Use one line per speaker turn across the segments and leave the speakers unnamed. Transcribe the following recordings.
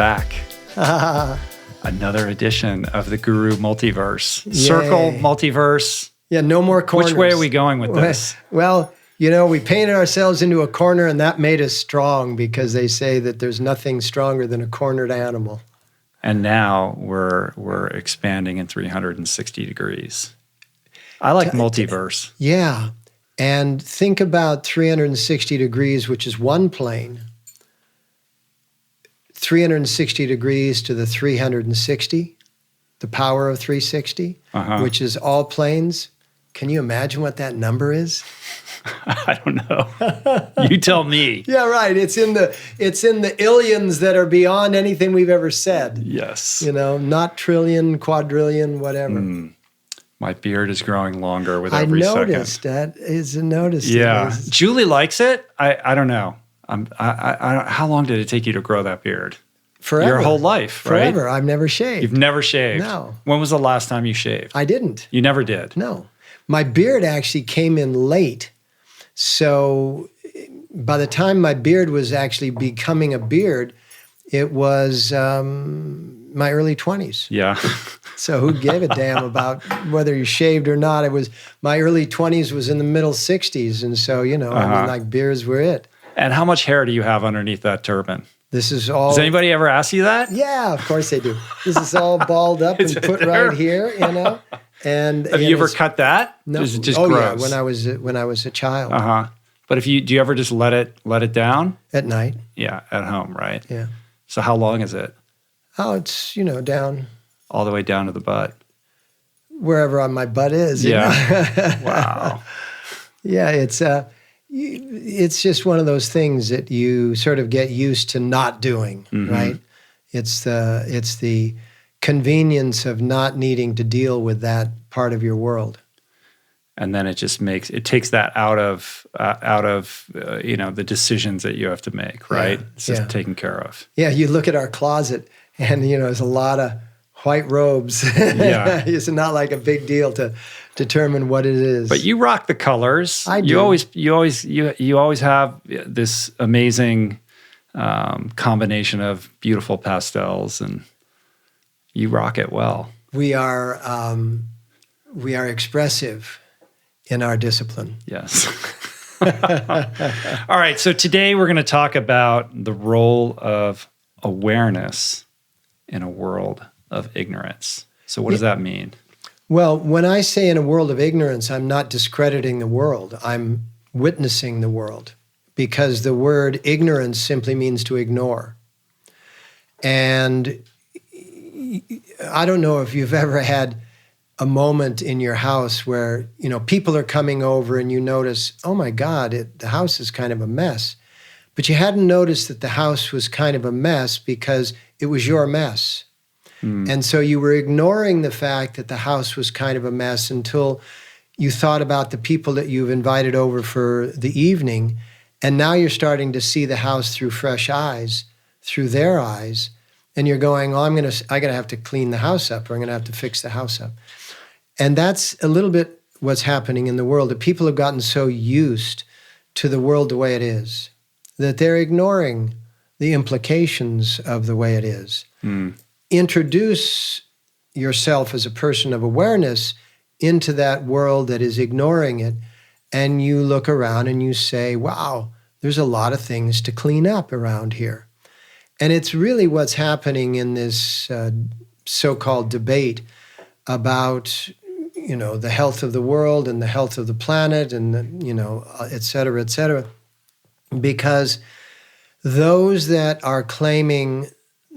back. Another edition of the Guru Multiverse. Circle, multiverse.
Yeah, no more corners.
Which way are we going with this?
Well, we painted ourselves into a corner, and that made us strong because they say that there's nothing stronger than a cornered animal.
And now we're expanding in 360 degrees. I like multiverse.
Yeah. And think about 360 degrees, which is one plane. 360 degrees to the 360, the power of 360, which is all planes. Can you imagine what that number is?
I don't know. You tell me.
Yeah, right. It's in the illions that are beyond anything we've ever said.
Yes.
Not trillion, quadrillion, whatever.
My beard is growing longer with every second.
I noticed that. Is a notice.
Yeah. Julie likes it. I don't know. How long did it take you to grow that beard?
Forever.
Your whole life, right?
Forever. I've never shaved.
You've never shaved?
No.
When was the last time you shaved?
I didn't.
You never did?
No. My beard actually came in late. So by the time my beard was actually becoming a beard, it was my early 20s.
Yeah.
So who gave a damn about whether you shaved or not? It was my early 20s was in the middle 60s. And so, beards were it.
And how much hair do you have underneath that turban?
This is all...
Does anybody ever ask you that?
Yeah, of course they do. This is all balled up and put right here, And
have you ever cut that?
No.
Is it just
gross?
Yeah,
when I was a child.
But do you ever just let it down?
At night.
Yeah, at home, right?
Yeah.
So how long is it?
Oh, it's down.
All the way down to the butt.
Wherever my butt is.
Yeah. Wow.
Yeah, it's just one of those things that you sort of get used to not doing, right? It's the convenience of not needing to deal with that part of your world.
And then it takes that out of the decisions that you have to make, right?
Yeah,
it's just taken care of.
Yeah, you look at our closet and, there's a lot of white robes.
Yeah.
It's not like a big deal to determine what it is. But
you rock the colors.
I do.
You always have this amazing combination of beautiful pastels, and you rock it well.
We are expressive in our discipline.
Yes. All right. So today we're going to talk about the role of awareness in a world of ignorance. So what does that mean?
Well, when I say in a world of ignorance, I'm not discrediting the world. I'm witnessing the world, because the word ignorance simply means to ignore. And I don't know if you've ever had a moment in your house where, people are coming over and you notice, oh my God, the house is kind of a mess. But you hadn't noticed that the house was kind of a mess because it was your mess. And so you were ignoring the fact that the house was kind of a mess until you thought about the people that you've invited over for the evening. And now you're starting to see the house through fresh eyes, through their eyes. And you're going, oh, I'm going to have to clean the house up, or I'm going to have to fix the house up. And that's a little bit what's happening in the world, that people have gotten so used to the world the way it is, that they're ignoring the implications of the way it is. Introduce yourself as a person of awareness into that world that is ignoring it, and you look around and you say, wow, there's a lot of things to clean up around here. And it's really what's happening in this so-called debate about, the health of the world and the health of the planet and, et cetera, et cetera. Because those that are claiming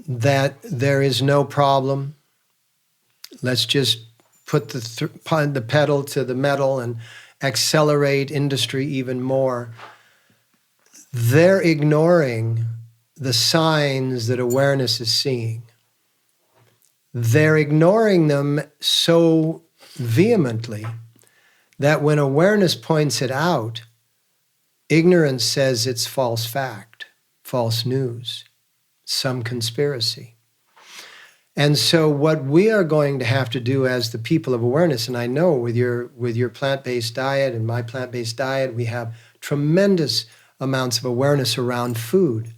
that there is no problem, let's just put the pedal to the metal and accelerate industry even more, they're ignoring the signs that awareness is seeing. They're ignoring them so vehemently that when awareness points it out, ignorance says it's false fact, false news, some conspiracy. And so what we are going to have to do as the people of awareness, and I know with your plant-based diet and my plant-based diet, we have tremendous amounts of awareness around food.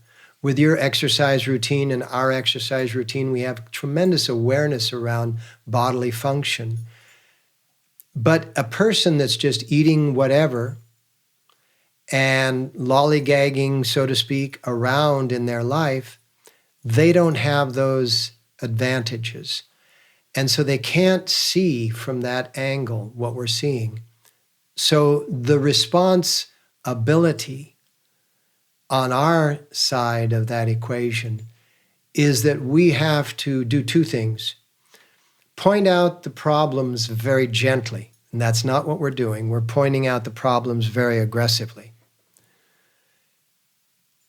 with your exercise routine and our exercise routine, we have tremendous awareness around bodily function. But a person that's just eating whatever and lollygagging, so to speak, around in their life, they don't have those advantages. And so they can't see from that angle what we're seeing. So the responsibility on our side of that equation is that we have to do two things. Point out the problems very gently, and that's not what we're doing. We're pointing out the problems very aggressively.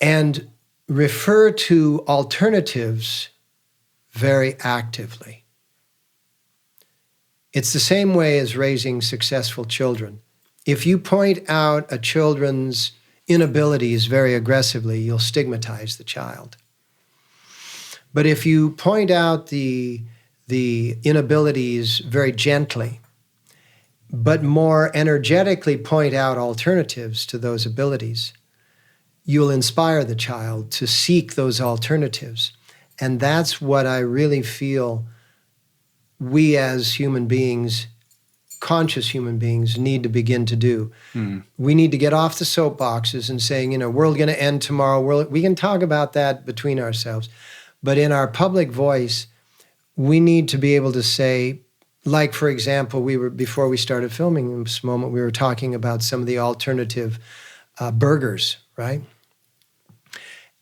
And refer to alternatives very actively. It's the same way as raising successful children. If you point out a children's inabilities very aggressively, you'll stigmatize the child. But if you point out the inabilities very gently, but more energetically point out alternatives to those abilities, you'll inspire the child to seek those alternatives. And that's what I really feel we as human beings, conscious human beings, need to begin to do. We need to get off the soapboxes and saying, world going to end tomorrow. We can talk about that between ourselves. But in our public voice, we need to be able to say, like, for example, before we started filming in this moment, we were talking about some of the alternative burgers, right?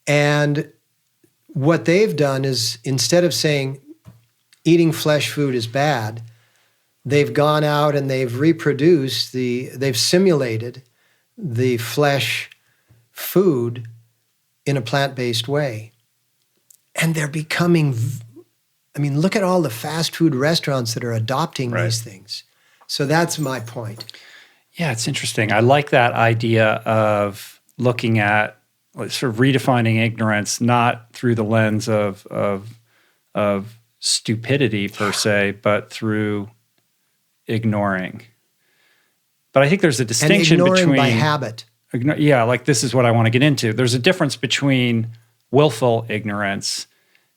And what they've done is, instead of saying eating flesh food is bad, they've gone out and they've they've simulated the flesh food in a plant-based way. And they're becoming, look at all the fast food restaurants that are adopting these things. So that's my point.
Yeah, it's interesting. I like that idea of looking at, sort of redefining ignorance, not through the lens of stupidity per se, but through ignoring. But I think there's a distinction between
by habit.
This is what I want to get into. There's a difference between willful ignorance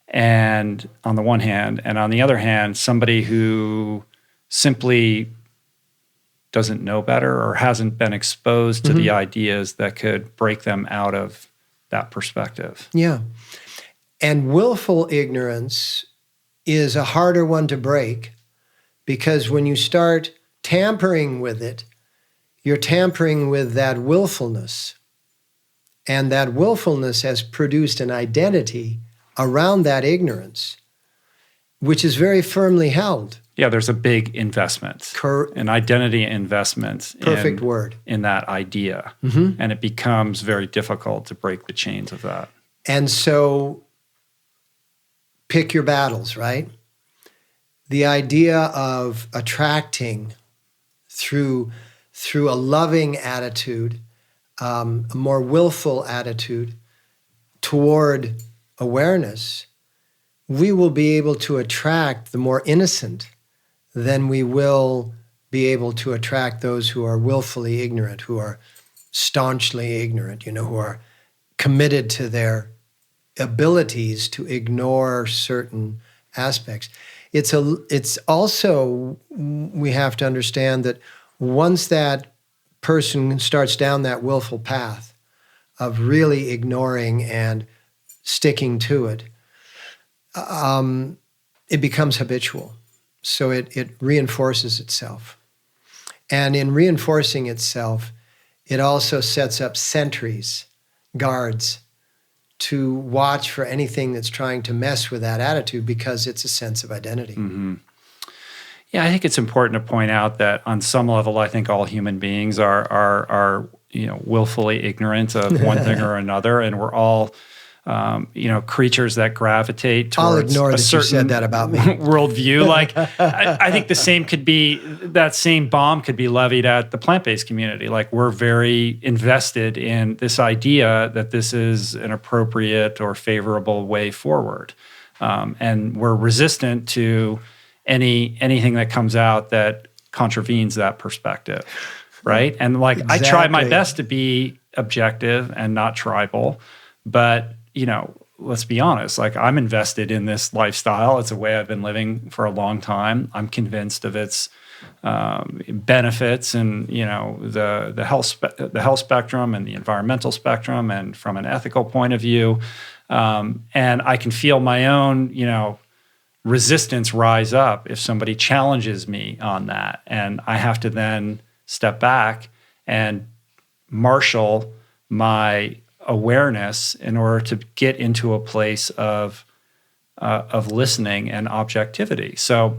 and on the one hand, and on the other hand, somebody who simply doesn't know better or hasn't been exposed to the ideas that could break them out of that perspective.
Yeah. And willful ignorance is a harder one to break, because when you start tampering with it, you're tampering with that willfulness. And that willfulness has produced an identity around that ignorance, which is very firmly held.
Yeah, there's a big investment, an identity investment.
Perfect word.
In that idea. And it becomes very difficult to break the chains of that.
And so pick your battles, right? The idea of attracting through a loving attitude, a more willful attitude toward awareness, we will be able to attract the more innocent than we will be able to attract those who are willfully ignorant, who are staunchly ignorant, who are committed to their abilities to ignore certain aspects. It's also, we have to understand that once that person starts down that willful path of really ignoring and sticking to it, it becomes habitual. So it reinforces itself. And in reinforcing itself, it also sets up sentries, guards, to watch for anything that's trying to mess with that attitude, because it's a sense of identity.
Yeah, I think it's important to point out that on some level, I think all human beings are willfully ignorant of one thing or another, and we're all creatures that gravitate towards
I'll ignore that you said that about me.
Worldview. Like, I think that same bomb could be levied at the plant-based community. Like, we're very invested in this idea that this is an appropriate or favorable way forward. And we're resistant to anything that comes out that contravenes that perspective, right? And like, exactly. I try my best to be objective and not tribal, but let's be honest, like I'm invested in this lifestyle. It's a way I've been living for a long time. I'm convinced of its benefits and, the health spectrum and the environmental spectrum and from an ethical point of view. And I can feel my own, resistance rise up if somebody challenges me on that. And I have to then step back and marshal my awareness in order to get into a place of listening and objectivity. So,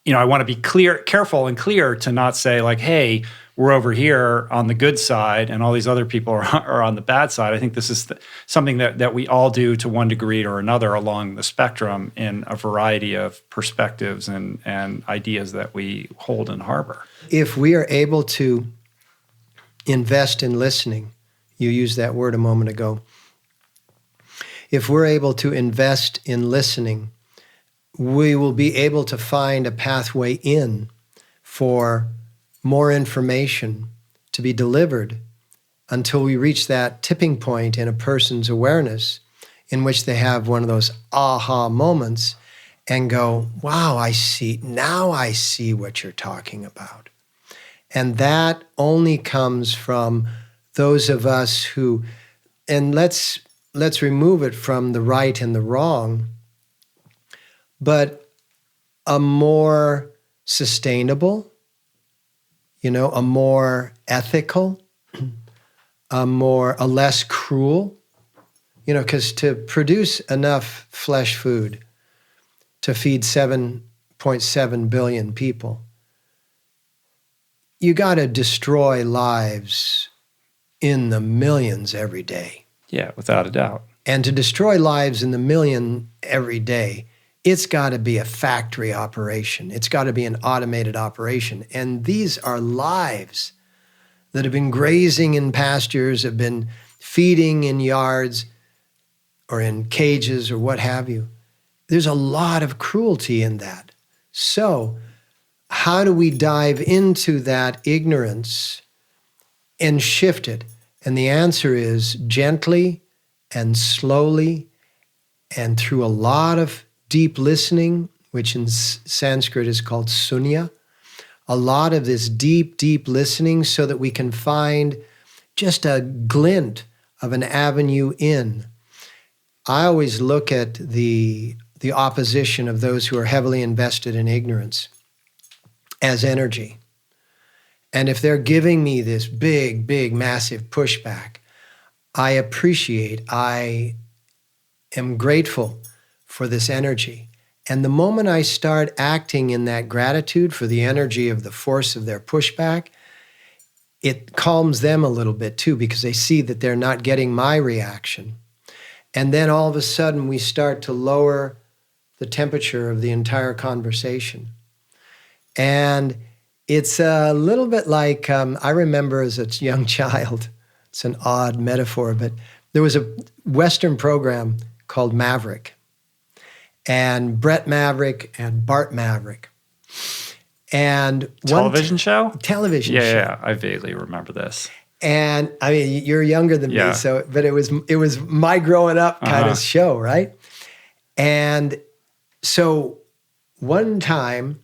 I want to be careful and clear to not say like, hey, we're over here on the good side and all these other people are on the bad side. I think this is something that we all do to one degree or another along the spectrum in a variety of perspectives and ideas that we hold and harbor.
If we are able to invest in listening, you used that word a moment ago. If we're able to invest in listening, we will be able to find a pathway in for more information to be delivered until we reach that tipping point in a person's awareness in which they have one of those aha moments and go, wow, now I see what you're talking about. And that only comes from those of us who, and let's remove it from the right and the wrong, but a more sustainable, a more ethical, a less cruel, because to produce enough flesh food to feed 7.7 billion people, you got to destroy lives in the millions every day.
Yeah, without a doubt.
And to destroy lives in the million every day, it's got to be a factory operation. It's got to be an automated operation. And these are lives that have been grazing in pastures, have been feeding in yards or in cages or what have you. There's a lot of cruelty in that. So how do we dive into that ignorance and shift it? And the answer is gently and slowly and through a lot of deep listening, which in Sanskrit is called sunya. A lot of this deep, deep listening so that we can find just a glint of an avenue in. I always look at the opposition of those who are heavily invested in ignorance as energy. And if they're giving me this big, big, massive pushback, I appreciate, I am grateful for this energy. And the moment I start acting in that gratitude for the energy of the force of their pushback, it calms them a little bit too, because they see that they're not getting my reaction. And then all of a sudden we start to lower the temperature of the entire conversation. And it's a little bit like, I remember as a young child, it's an odd metaphor, but there was a Western program called Maverick. And Brett Maverick and Bart Maverick. And
television show?
Television show.
Yeah, I vaguely remember this.
And I mean, you're younger than me, but it was my growing up kind of show, right? And so one time,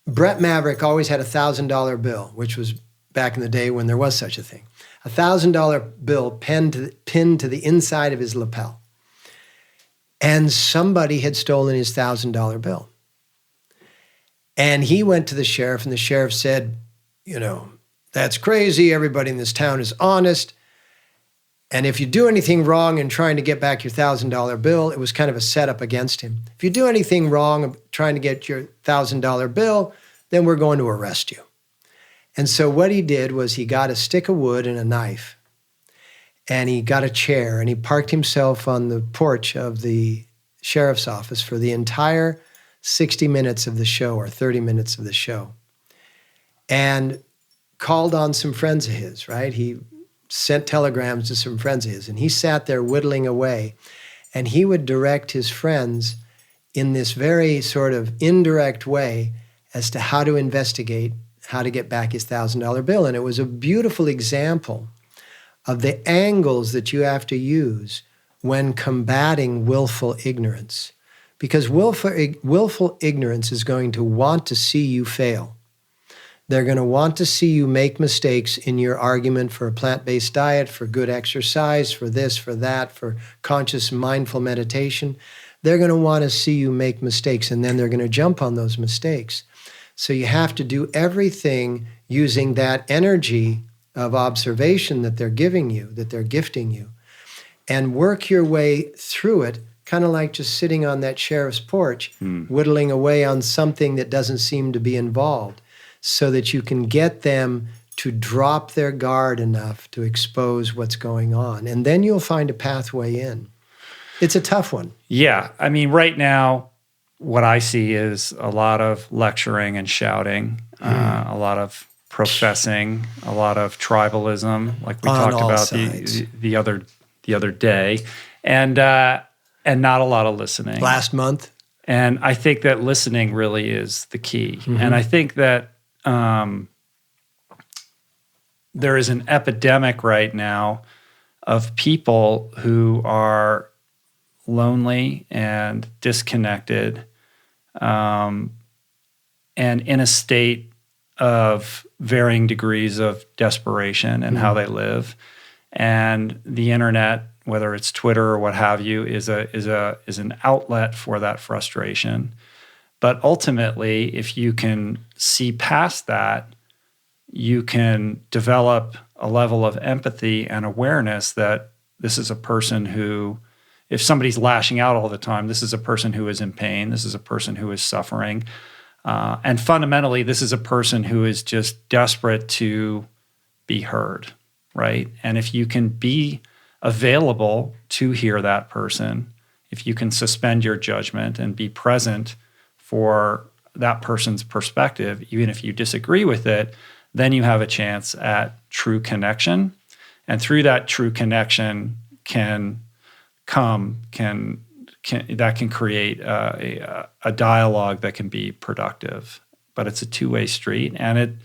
Brett Maverick always had a $1,000 bill, which was back in the day when there was such a thing. A $1,000 bill pinned to the inside of his lapel. And somebody had stolen his $1,000 bill. And he went to the sheriff, and the sheriff said, that's crazy. Everybody in this town is honest. And if you do anything wrong in trying to get back your $1,000 bill, it was kind of a setup against him. If you do anything wrong trying to get your $1,000 bill, then we're going to arrest you. And so what he did was he got a stick of wood and a knife. And he got a chair, and he parked himself on the porch of the sheriff's office for the entire 60 minutes of the show or 30 minutes of the show. And called on some friends of his, right? He sent telegrams to some friends of his, and he sat there whittling away. And he would direct his friends in this very sort of indirect way as to how to investigate how to get back his $1,000 bill. And it was a beautiful example of the angles that you have to use when combating willful ignorance. Because willful ignorance is going to want to see you fail. They're going to want to see you make mistakes in your argument for a plant-based diet, for good exercise, for this, for that, for conscious mindful meditation. They're going to want to see you make mistakes, and then they're going to jump on those mistakes. So you have to do everything using that energy of observation that they're giving you, that they're gifting you, and work your way through it, kind of like just sitting on that sheriff's porch, whittling away on something that doesn't seem to be involved, so that you can get them to drop their guard enough to expose what's going on. And then you'll find a pathway in. It's a tough one.
Yeah. I mean, right now, what I see is a lot of lecturing and shouting, a lot of professing, a lot of tribalism, like we talked about the other day, and not a lot of listening.
Last month.
And I think that listening really is the key. And I think that there is an epidemic right now of people who are lonely and disconnected, and in a state of varying degrees of desperation in how they live. And the internet, whether it's Twitter or what have you, is an outlet for that frustration. But ultimately, if you can see past that, you can develop a level of empathy and awareness that this is a person who, if somebody's lashing out all the time, this is a person who is in pain. This is a person who is suffering. And fundamentally, this is a person who is just desperate to be heard, right? And if you can be available to hear that person, if you can suspend your judgment and be present for that person's perspective, even if you disagree with it, then you have a chance at true connection. And through that true connection that can create a dialogue that can be productive. But it's a two-way street, and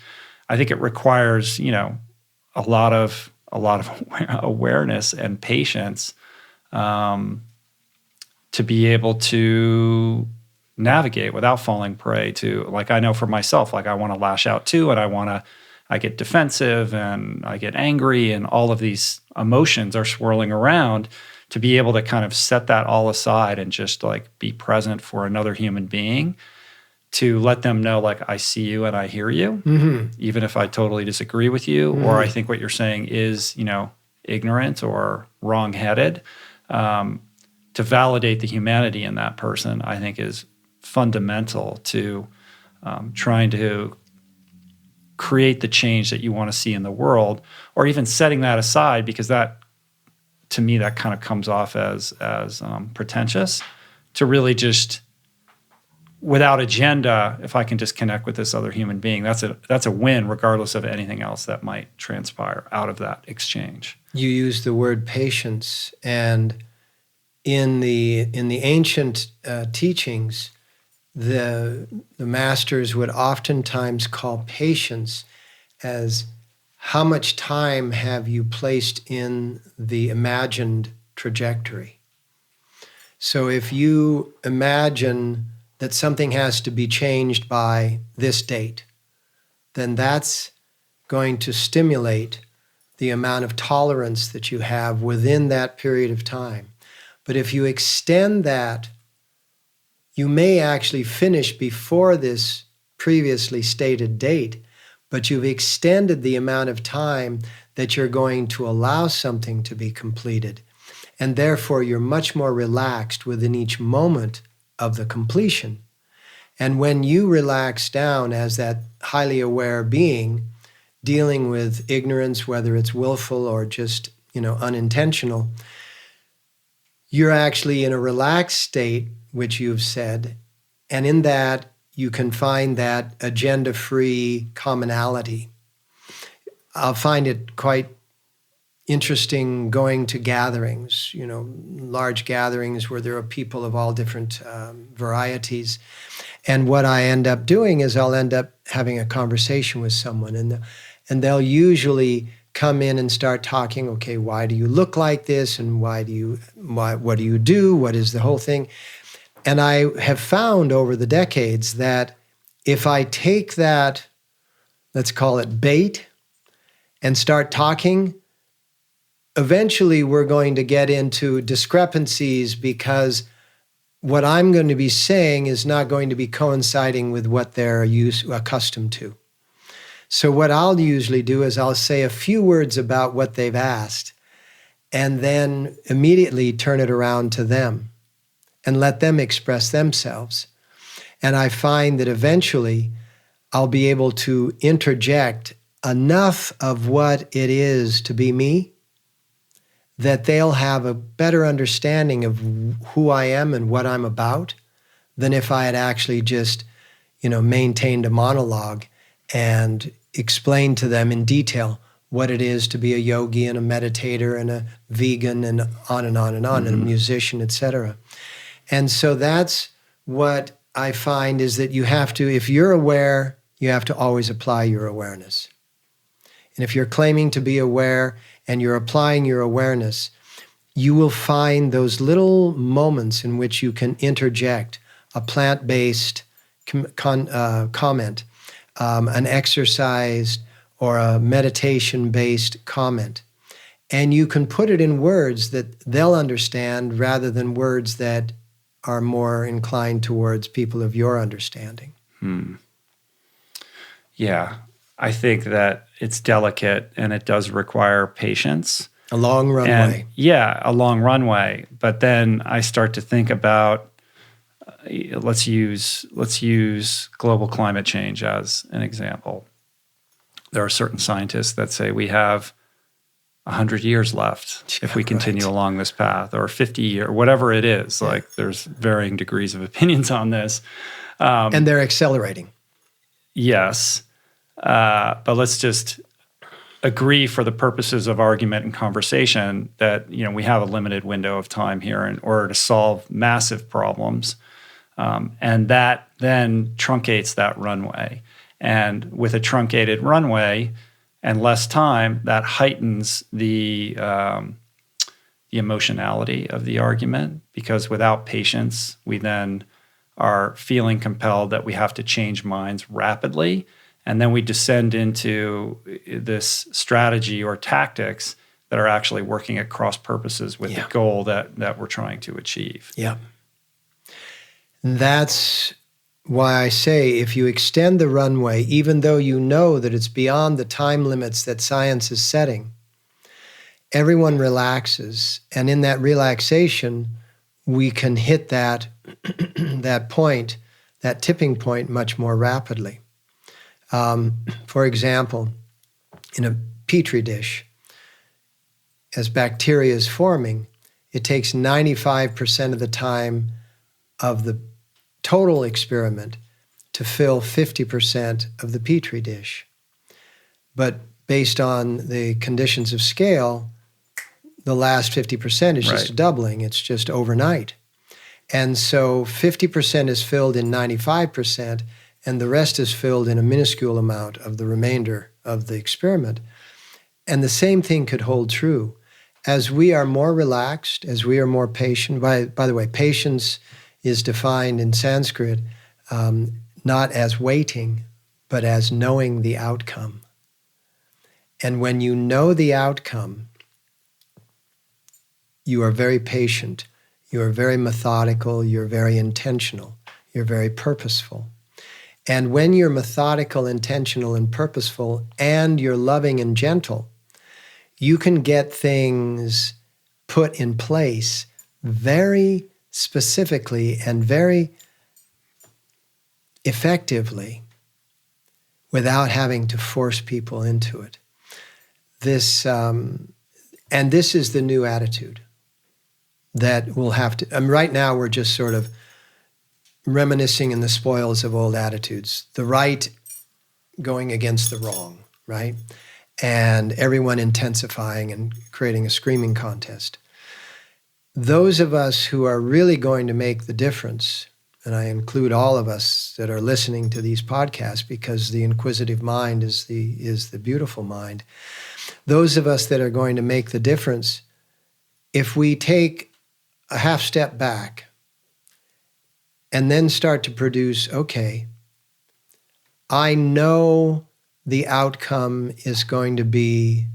I think it requires, a lot of awareness and patience to be able to navigate without falling prey to, like, I know for myself, like, I want to lash out too, and I get defensive and I get angry, and all of these emotions are swirling around. To be able to kind of set that all aside and just like be present for another human being, to let them know, like, I see you and I hear you, even if I totally disagree with you, or I think what you're saying is, ignorant or wrong-headed. To validate the humanity in that person, I think, is fundamental to trying to create the change that you want to see in the world, or even setting that aside, because that, to me, that kind of comes off as pretentious, to really just, without agenda, if I can just connect with this other human being, that's a win, regardless of anything else that might transpire out of that exchange.
You use the word patience, and in the ancient teachings, the masters would oftentimes call patience as, how much time have you placed in the imagined trajectory? So if you imagine that something has to be changed by this date, then that's going to stimulate the amount of tolerance that you have within that period of time. But if you extend that, you may actually finish before this previously stated date, but you've extended the amount of time that you're going to allow something to be completed. And therefore, you're much more relaxed within each moment of the completion. And when you relax down as that highly aware being, dealing with ignorance, whether it's willful or just, unintentional, you're actually in a relaxed state, which you've said, and in that, you can find that agenda-free commonality. I'll find it quite interesting going to gatherings, large gatherings where there are people of all different varieties. And what I end up doing is I'll end up having a conversation with someone, and they'll usually come in and start talking, okay, why do you look like this? And what do you do? What is the whole thing? And I have found over the decades that if I take that, let's call it bait, and start talking, eventually we're going to get into discrepancies because what I'm going to be saying is not going to be coinciding with what they're accustomed to. So what I'll usually do is I'll say a few words about what they've asked and then immediately turn it around to them and let them express themselves. And I find that eventually I'll be able to interject enough of what it is to be me that they'll have a better understanding of who I am and what I'm about than if I had actually just, maintained a monologue and explained to them in detail what it is to be a yogi and a meditator and a vegan and on and on and on, and a musician, etc. And so that's what I find is that you have to, if you're aware, you have to always apply your awareness. And if you're claiming to be aware and you're applying your awareness, you will find those little moments in which you can interject a plant-based comment, an exercise or a meditation-based comment. And you can put it in words that they'll understand rather than words that are more inclined towards people of your understanding.
Yeah, I think that it's delicate and it does require patience.
A long runway.
A long runway. But then I start to think about, let's use global climate change as an example. There are certain scientists that say we have 100 years left if we continue along this path, or 50 years, whatever it is. Yeah. Like there's varying degrees of opinions on this.
And they're accelerating.
Yes. But let's just agree for the purposes of argument and conversation that, we have a limited window of time here in order to solve massive problems. And that then truncates that runway. And with a truncated runway and less time, that heightens the emotionality of the argument, because without patience, we then are feeling compelled that we have to change minds rapidly. And then we descend into this strategy or tactics that are actually working at cross purposes with the goal that we're trying to achieve.
Yeah. That's why I say if you extend the runway, even though you know that it's beyond the time limits that science is setting, everyone relaxes. And in that relaxation, we can hit that point, that tipping point much more rapidly. For example, in a petri dish, as bacteria is forming, it takes 95% of the time of the total experiment to fill 50% of the petri dish. But based on the conditions of scale, the last 50% is just doubling. It's just overnight. And so 50% is filled in 95%, and the rest is filled in a minuscule amount of the remainder of the experiment. And the same thing could hold true. As we are more relaxed, as we are more patient, by the way, patience is defined in Sanskrit not as waiting, but as knowing the outcome. And when you know the outcome, you are very patient, you are very methodical, you're very intentional, you're very purposeful. And when you're methodical, intentional, and purposeful, and you're loving and gentle, you can get things put in place very specifically and very effectively without having to force people into it. This is the new attitude that we'll have to. Right now, we're just sort of reminiscing in the spoils of old attitudes. The right going against the wrong, right? And everyone intensifying and creating a screaming contest. Those of us who are really going to make the difference, and I include all of us that are listening to these podcasts because the inquisitive mind is the beautiful mind. those of us that are going to make the difference, if we take a half step back and then start to produce, okay, I know the outcome is going to be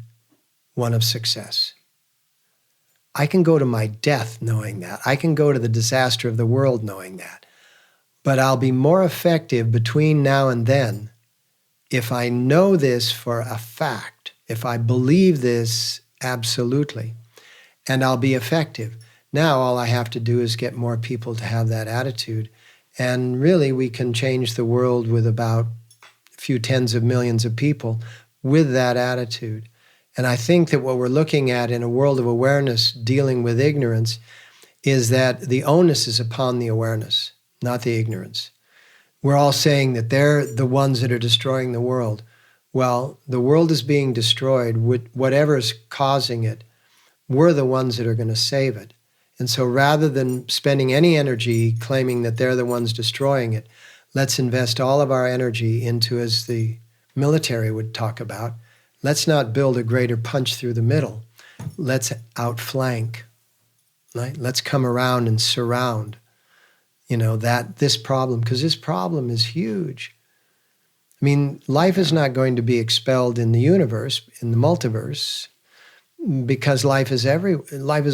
one of success. I can go to my death knowing that. I can go to the disaster of the world knowing that. But I'll be more effective between now and then if I know this for a fact, if I believe this absolutely, and I'll be effective. Now all I have to do is get more people to have that attitude. And really we can change the world with about a few tens of millions of people with that attitude. And I think that what we're looking at in a world of awareness dealing with ignorance is that the onus is upon the awareness, not the ignorance. We're all saying that they're the ones that are destroying the world. Well, the world is being destroyed with whatever's causing it. We're the ones that are going to save it. And so rather than spending any energy claiming that they're the ones destroying it, let's invest all of our energy into, as the military would talk about, let's not build a greater punch through the middle. Let's outflank. Right? Let's come around and surround, this problem, because this problem is huge. I mean, life is not going to be expelled in the universe, in the multiverse, because life is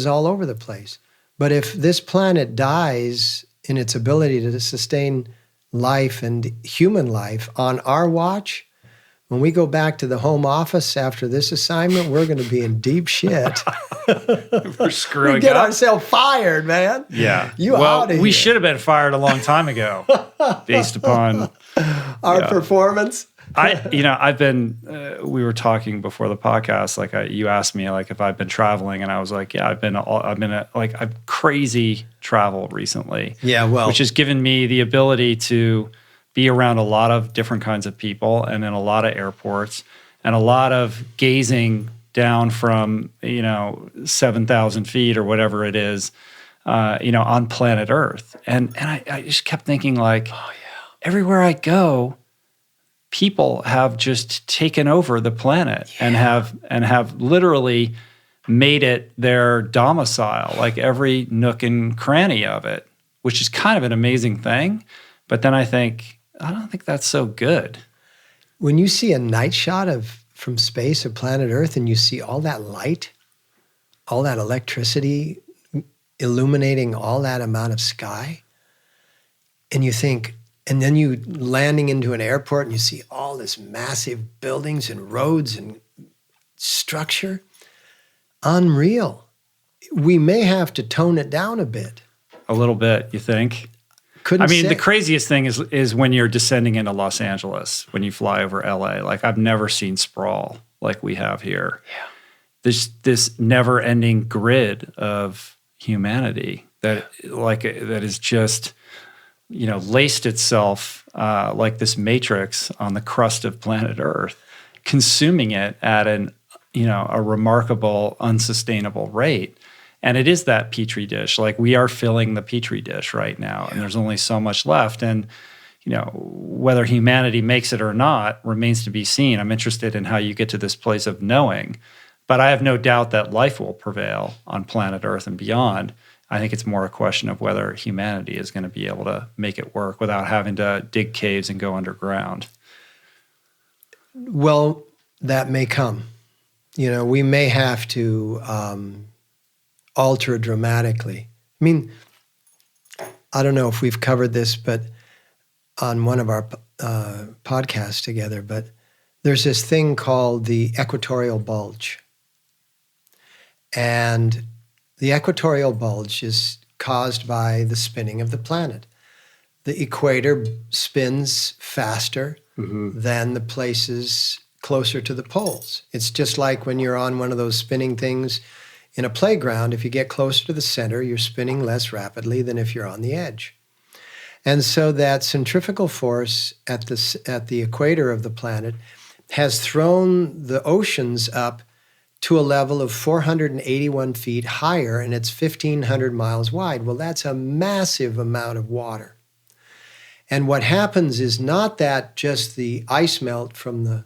all over the place. But if this planet dies in its ability to sustain life and human life on our watch, when we go back to the home office after this assignment, we're going to be in deep shit.
We're screwing
we get
up.
ourselves fired, man.
Yeah.
Out of here.
We should have been fired a long time ago based upon
our performance.
I've been, we were talking before the podcast, you asked me if I've been traveling, and I was like, yeah, I've crazy travel recently.
Yeah, well.
Which has given me the ability to be around a lot of different kinds of people and in a lot of airports and a lot of gazing down from, 7,000 feet or whatever it is, on planet Earth. And I just kept thinking everywhere I go, people have just taken over the planet and have literally made it their domicile, every nook and cranny of it, which is kind of an amazing thing. But then I don't think that's so good.
When you see a night shot from space of planet Earth and you see all that light, all that electricity illuminating all that amount of sky, and you think, and then you landing into an airport and you see all this massive buildings and roads and structure, unreal. We may have to tone it down a bit.
A little bit, you think? The craziest thing is when you're descending into Los Angeles, when you fly over LA. I've never seen sprawl like we have here. Yeah. This never-ending grid of humanity that is just, laced itself like this matrix on the crust of planet Earth, consuming it at a remarkable, unsustainable rate. And it is that petri dish. We are filling the petri dish right now, and there's only so much left. And, whether humanity makes it or not remains to be seen. I'm interested in how you get to this place of knowing. But I have no doubt that life will prevail on planet Earth and beyond. I think it's more a question of whether humanity is going to be able to make it work without having to dig caves and go underground.
Well, that may come. We may have to alter dramatically. I don't know if we've covered this, but on one of our podcasts together, but there's this thing called the Equatorial Bulge. And the Equatorial Bulge is caused by the spinning of the planet. The equator spins faster than the places closer to the poles. It's just like when you're on one of those spinning things in a playground. If you get closer to the center, you're spinning less rapidly than if you're on the edge. And so that centrifugal force at the equator of the planet has thrown the oceans up to a level of 481 feet higher, and it's 1,500 miles wide. Well, that's a massive amount of water. And what happens is not that just the ice melt from the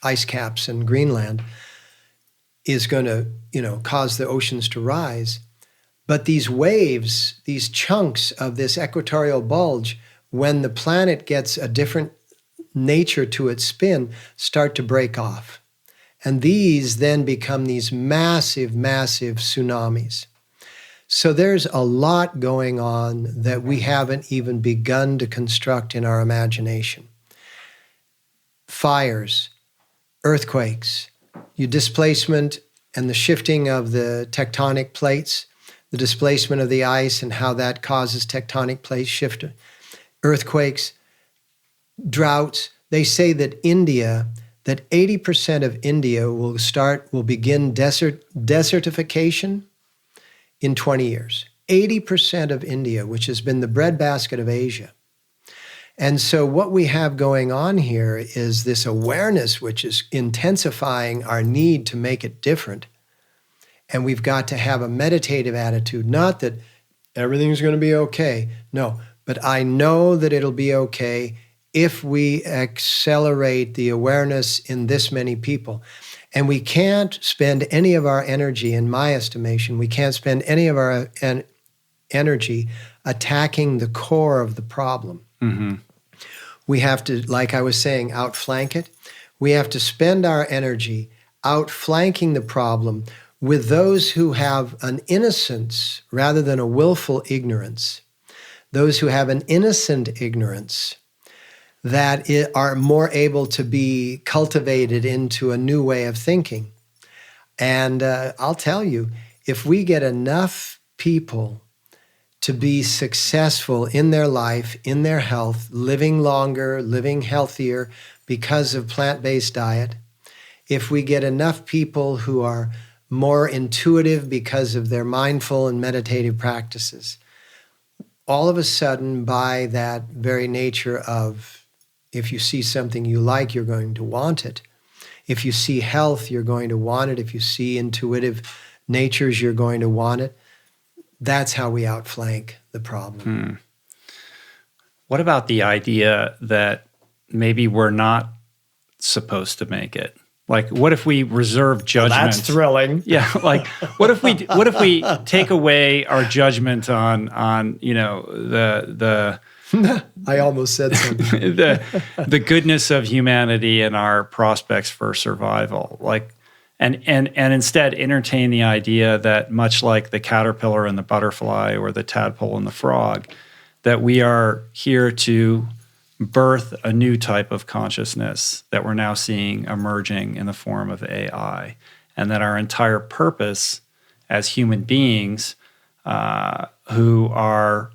ice caps in Greenland, is going to, cause the oceans to rise. But these waves, these chunks of this equatorial bulge, when the planet gets a different nature to its spin, start to break off. And these then become these massive, massive tsunamis. So there's a lot going on that we haven't even begun to construct in our imagination. Fires, earthquakes, your displacement and the shifting of the tectonic plates, the displacement of the ice and how that causes tectonic plate shift, earthquakes, droughts. They say that 80% of India will begin desertification in 20 years. 80% of India, which has been the breadbasket of Asia. And so what we have going on here is this awareness, which is intensifying our need to make it different. And we've got to have a meditative attitude, not that everything's going to be okay. No, but I know that it'll be okay if we accelerate the awareness in this many people. And we can't spend any of our energy, in my estimation, we can't spend any of our energy attacking the core of the problem.
Mm-hmm.
We have to, like I was saying, outflank it. We have to spend our energy outflanking the problem with those who have an innocence rather than a willful ignorance, those who have an innocent ignorance that are more able to be cultivated into a new way of thinking. And I'll tell you, if we get enough people to be successful in their life, in their health, living longer, living healthier because of plant-based diet, if we get enough people who are more intuitive because of their mindful and meditative practices, all of a sudden, by that very nature of, if you see something you like, you're going to want it. If you see health, you're going to want it. If you see intuitive natures, you're going to want it. That's how we outflank the problem.
What about the idea that maybe we're not supposed to make it? Like, what if we reserve judgment?
Well, that's thrilling.
Yeah, like what if we take away our judgment on the
I almost said something.
the goodness of humanity and our prospects for survival, like, and instead entertain the idea that, much like the caterpillar and the butterfly, or the tadpole and the frog, that we are here to birth a new type of consciousness that we're now seeing emerging in the form of AI, and that our entire purpose as human beings, who are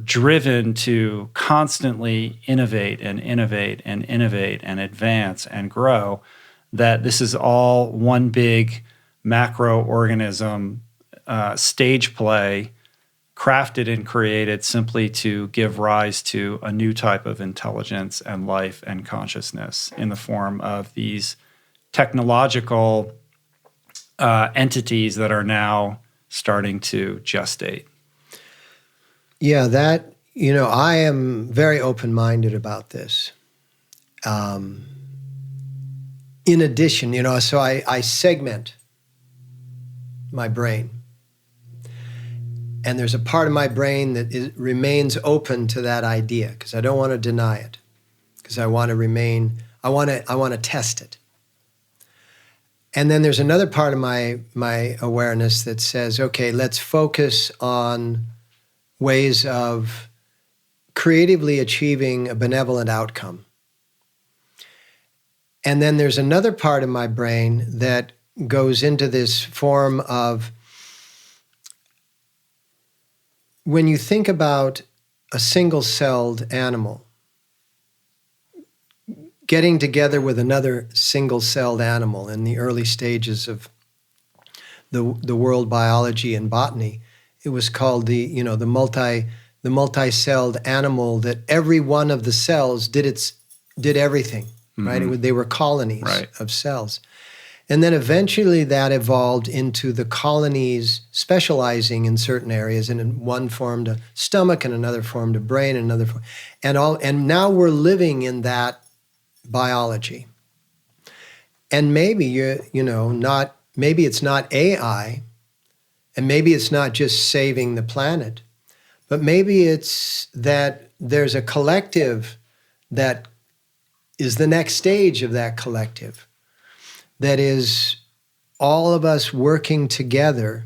driven to constantly innovate and innovate and innovate and advance and grow, that this is all one big macroorganism stage play, crafted and created simply to give rise to a new type of intelligence and life and consciousness in the form of these technological entities that are now starting to gestate.
Yeah, I am very open-minded about this. In addition, so I segment my brain. And there's a part of my brain that remains open to that idea, because I don't want to deny it, because I want to test it. And then there's another part of my awareness that says, okay, let's focus on ways of creatively achieving a benevolent outcome. And then there's another part of my brain that goes into this form of, when you think about a single-celled animal getting together with another single-celled animal in the early stages of the world biology and botany, it was called the multi-celled animal, that every one of the cells did everything, right? They were colonies of cells. And then eventually that evolved into the colonies specializing in certain areas, and one formed a stomach, and another formed a brain, and another and now we're living in that biology. And maybe maybe it's not AI, and maybe it's not just saving the planet, but maybe it's that there's a collective that is the next stage of that collective, that is all of us working together,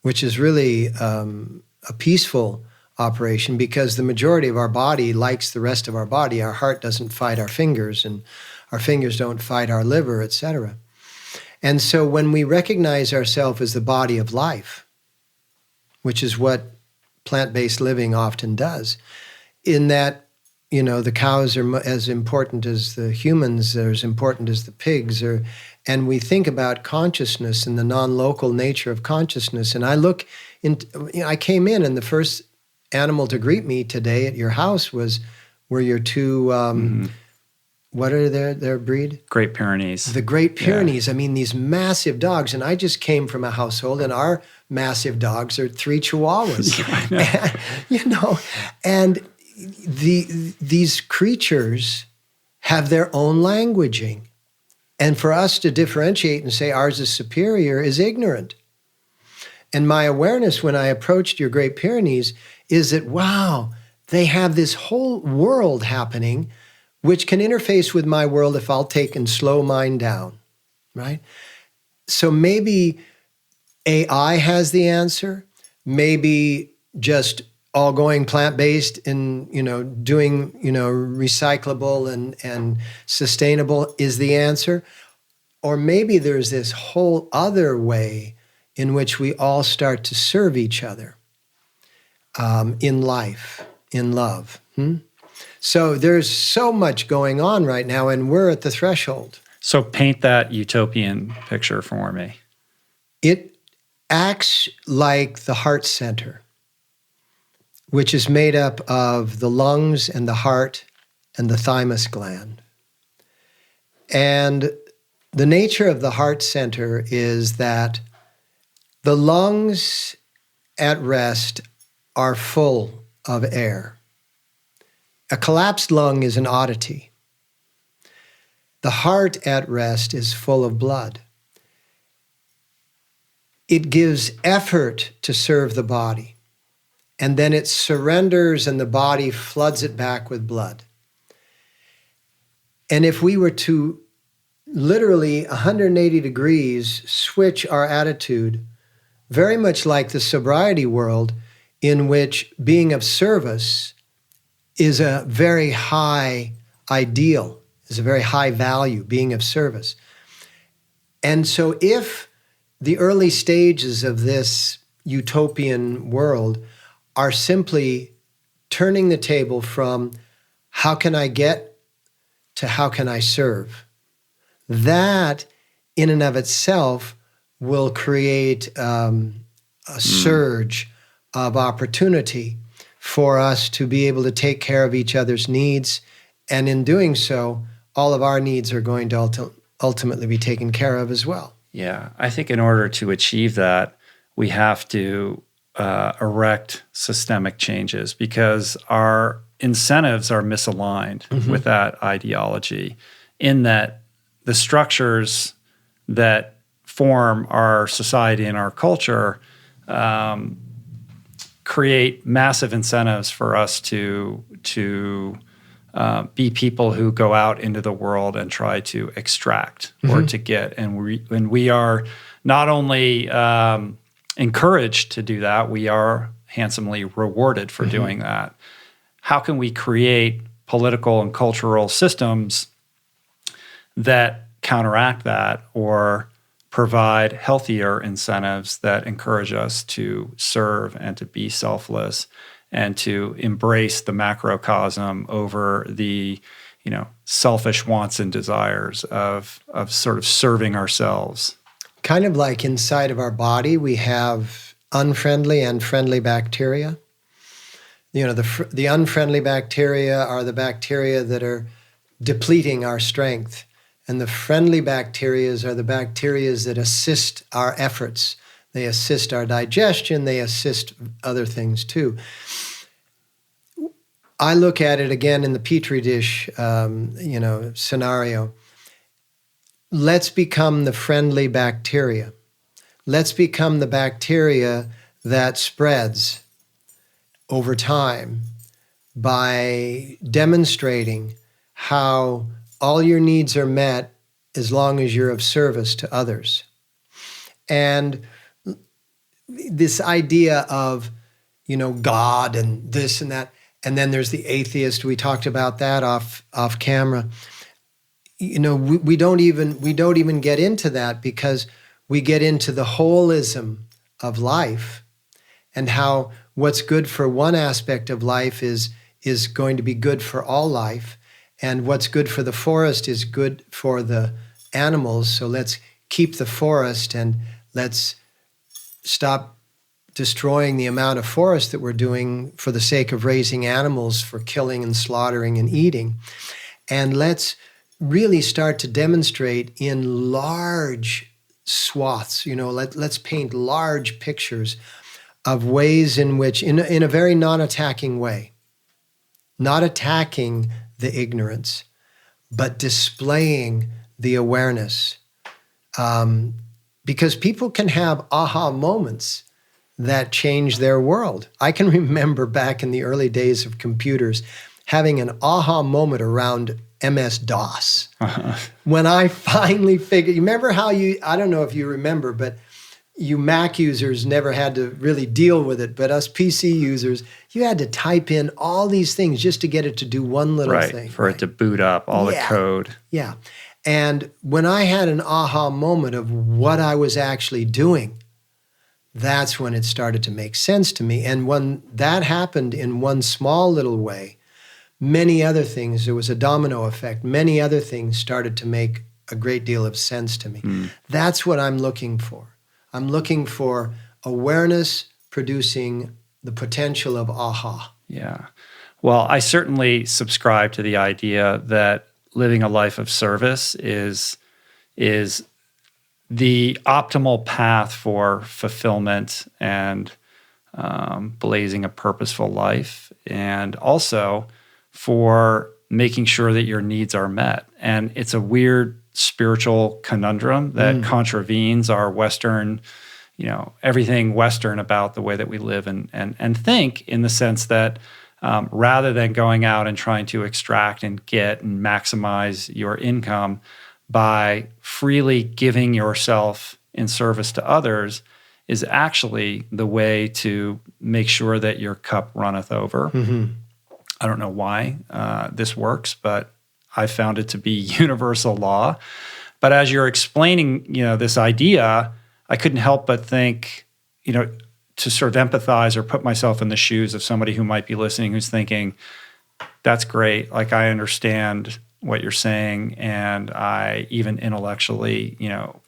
which is really a peaceful operation, because the majority of our body likes the rest of our body. Our heart doesn't fight our fingers, and our fingers don't fight our liver, etc. And so when we recognize ourselves as the body of life, which is what plant-based living often does, in that, the cows are as important as the humans, they're as important as the pigs, and we think about consciousness and the non-local nature of consciousness. And I came in, and the first animal to greet me today at your house were your two, what are their breed?
Great Pyrenees.
The Great Pyrenees.
Yeah.
I mean, these massive dogs. And I just came from a household, and our massive dogs are 3 Chihuahuas. And these creatures have their own languaging. And for us to differentiate and say ours is superior is ignorant. And my awareness when I approached your Great Pyrenees is that, wow, they have this whole world happening which can interface with my world if I'll take and slow mine down, right? So maybe AI has the answer. Maybe just all going plant-based and, doing, recyclable and sustainable is the answer. Or maybe there's this whole other way in which we all start to serve each other in life, in love. So there's so much going on right now, and we're at the threshold.
So paint that utopian picture for me.
It acts like the heart center, which is made up of the lungs and the heart and the thymus gland. And the nature of the heart center is that the lungs at rest are full of air. A collapsed lung is an oddity. The heart at rest is full of blood. It gives effort to serve the body, and then it surrenders and the body floods it back with blood. And if we were to literally 180 degrees switch our attitude, very much like the sobriety world, in which being of service is a very high ideal, is a very high value, being of service. And so if the early stages of this utopian world are simply turning the table from how can I get to how can I serve, that in and of itself will create a surge of opportunity for us to be able to take care of each other's needs. And in doing so, all of our needs are going to ultimately be taken care of as well.
Yeah, I think in order to achieve that, we have to erect systemic changes, because our incentives are misaligned with that ideology, in that the structures that form our society and our culture create massive incentives for us to be people who go out into the world and try to extract or to get. And we are not only encouraged to do that, we are handsomely rewarded for doing that. How can we create political and cultural systems that counteract that, or provide healthier incentives that encourage us to serve and to be selfless and to embrace the macrocosm over the, selfish wants and desires of sort of serving ourselves?
Kind of like inside of our body, we have unfriendly and friendly bacteria. The unfriendly bacteria are the bacteria that are depleting our strength. And the friendly bacteria are the bacteria that assist our efforts. They assist our digestion. They assist other things too. I look at it again in the Petri dish, scenario. let's become the friendly bacteria. Let's become the bacteria that spreads over time by demonstrating how all your needs are met as long as you're of service to others. And this idea of, God and this and that, and then there's the atheist. We talked about that off camera. We don't even get into that, because we get into the holism of life and how what's good for one aspect of life is going to be good for all life, and what's good for the forest is good for the animals. So let's keep the forest and let's stop destroying the amount of forest that we're doing for the sake of raising animals for killing and slaughtering and eating. And let's really start to demonstrate in large swaths, let's paint large pictures of ways in which, in a very non-attacking way, not attacking the ignorance, but displaying the awareness. Because people can have aha moments that change their world. I can remember back in the early days of computers having an aha moment around MS-DOS. When I finally figured, you remember how I don't know if you remember, but you Mac users never had to really deal with it, but us PC users, you had to type in all these things just to get it to do one little thing.
For it to boot up all the code.
Yeah. And when I had an aha moment of what I was actually doing, that's when it started to make sense to me. And when that happened in one small little way, many other things, there was a domino effect, many other things started to make a great deal of sense to me. That's what I'm looking for. I'm looking for awareness producing the potential of aha.
Yeah. Well, I certainly subscribe to the idea that living a life of service is the optimal path for fulfillment and blazing a purposeful life, and also for making sure that your needs are met. And it's a weird spiritual conundrum that contravenes our Western, everything Western about the way that we live and think, in the sense that rather than going out and trying to extract and get and maximize your income by freely giving yourself in service to others, is actually the way to make sure that your cup runneth over. I don't know why this works, but I found it to be universal law. But as you're explaining, this idea, I couldn't help but think, to sort of empathize or put myself in the shoes of somebody who might be listening, who's thinking, that's great. Like, I understand what you're saying, and I even intellectually,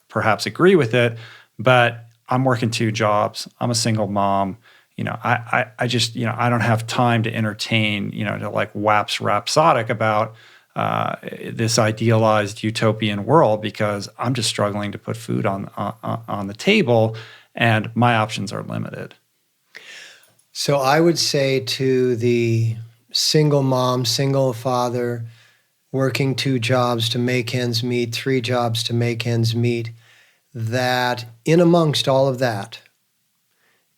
perhaps agree with it, but I'm working 2 jobs. I'm a single mom. I just, I don't have time to entertain, to like wax rhapsodic about this idealized utopian world, because I'm just struggling to put food on the table, and my options are limited.
So I would say to the single mom, single father, working 2 jobs to make ends meet, 3 jobs to make ends meet, that in amongst all of that,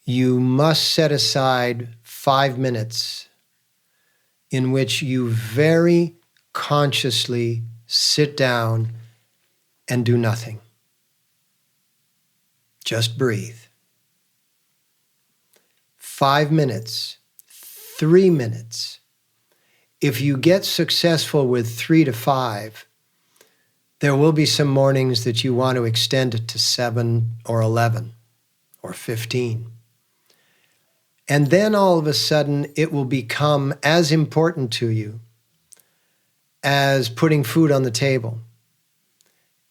you must set aside 5 minutes in which you very consciously sit down and do nothing. Just breathe. 5 minutes, 3 minutes. If you get successful with 3 to 5, there will be some mornings that you want to extend it to 7 or 11 or 15. And then all of a sudden, it will become as important to you as putting food on the table.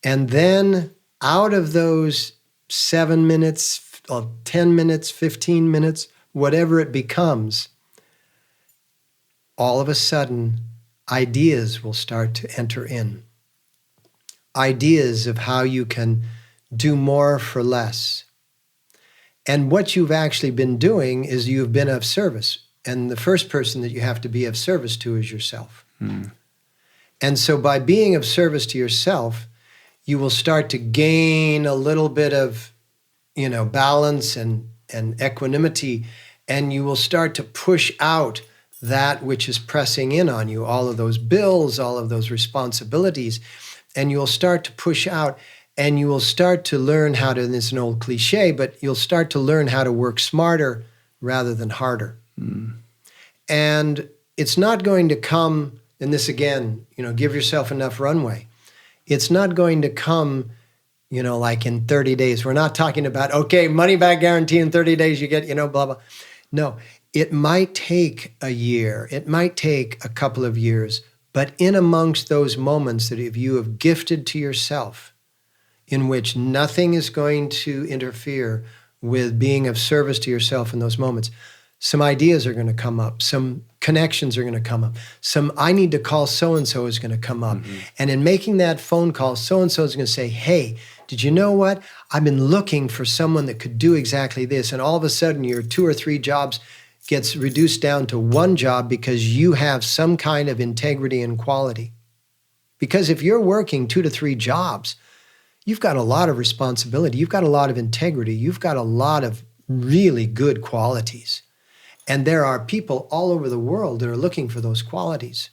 And then out of those 7 minutes, or 10 minutes, 15 minutes, whatever it becomes, all of a sudden, ideas will start to enter in. Ideas of how you can do more for less. And what you've actually been doing is you've been of service. And the first person that you have to be of service to is yourself. And so by being of service to yourself, you will start to gain a little bit of, balance and equanimity, and you will start to push out that which is pressing in on you, all of those bills, all of those responsibilities, and you'll start to push out, and you will start to learn how to, and it's an old cliche, but you'll start to learn how to work smarter rather than harder. And it's not going to come, and this again, give yourself enough runway. It's not going to come, like in 30 days. We're not talking about, okay, money back guarantee in 30 days, you get, blah, blah. No, it might take a year. It might take a couple of years. But in amongst those moments that if you have gifted to yourself, in which nothing is going to interfere with being of service to yourself in those moments, some ideas are going to come up. Some connections are going to come up. Some, I need to call so-and-so is going to come up. And in making that phone call, so-and-so is going to say, hey, did you know what? I've been looking for someone that could do exactly this. And all of a sudden, your 2 or 3 jobs gets reduced down to 1 job because you have some kind of integrity and quality. Because if you're working 2 to 3 jobs, you've got a lot of responsibility. You've got a lot of integrity. You've got a lot of really good qualities. And there are people all over the world that are looking for those qualities.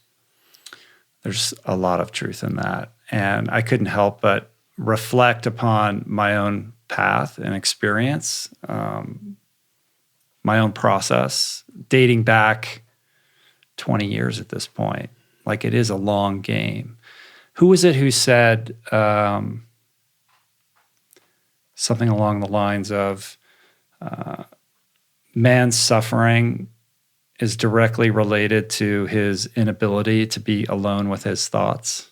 There's a lot of truth in that. And I couldn't help but reflect upon my own path and experience, my own process, dating back 20 years at this point. Like, it is a long game. Who was it who said something along the lines of, man's suffering is directly related to his inability to be alone with his thoughts?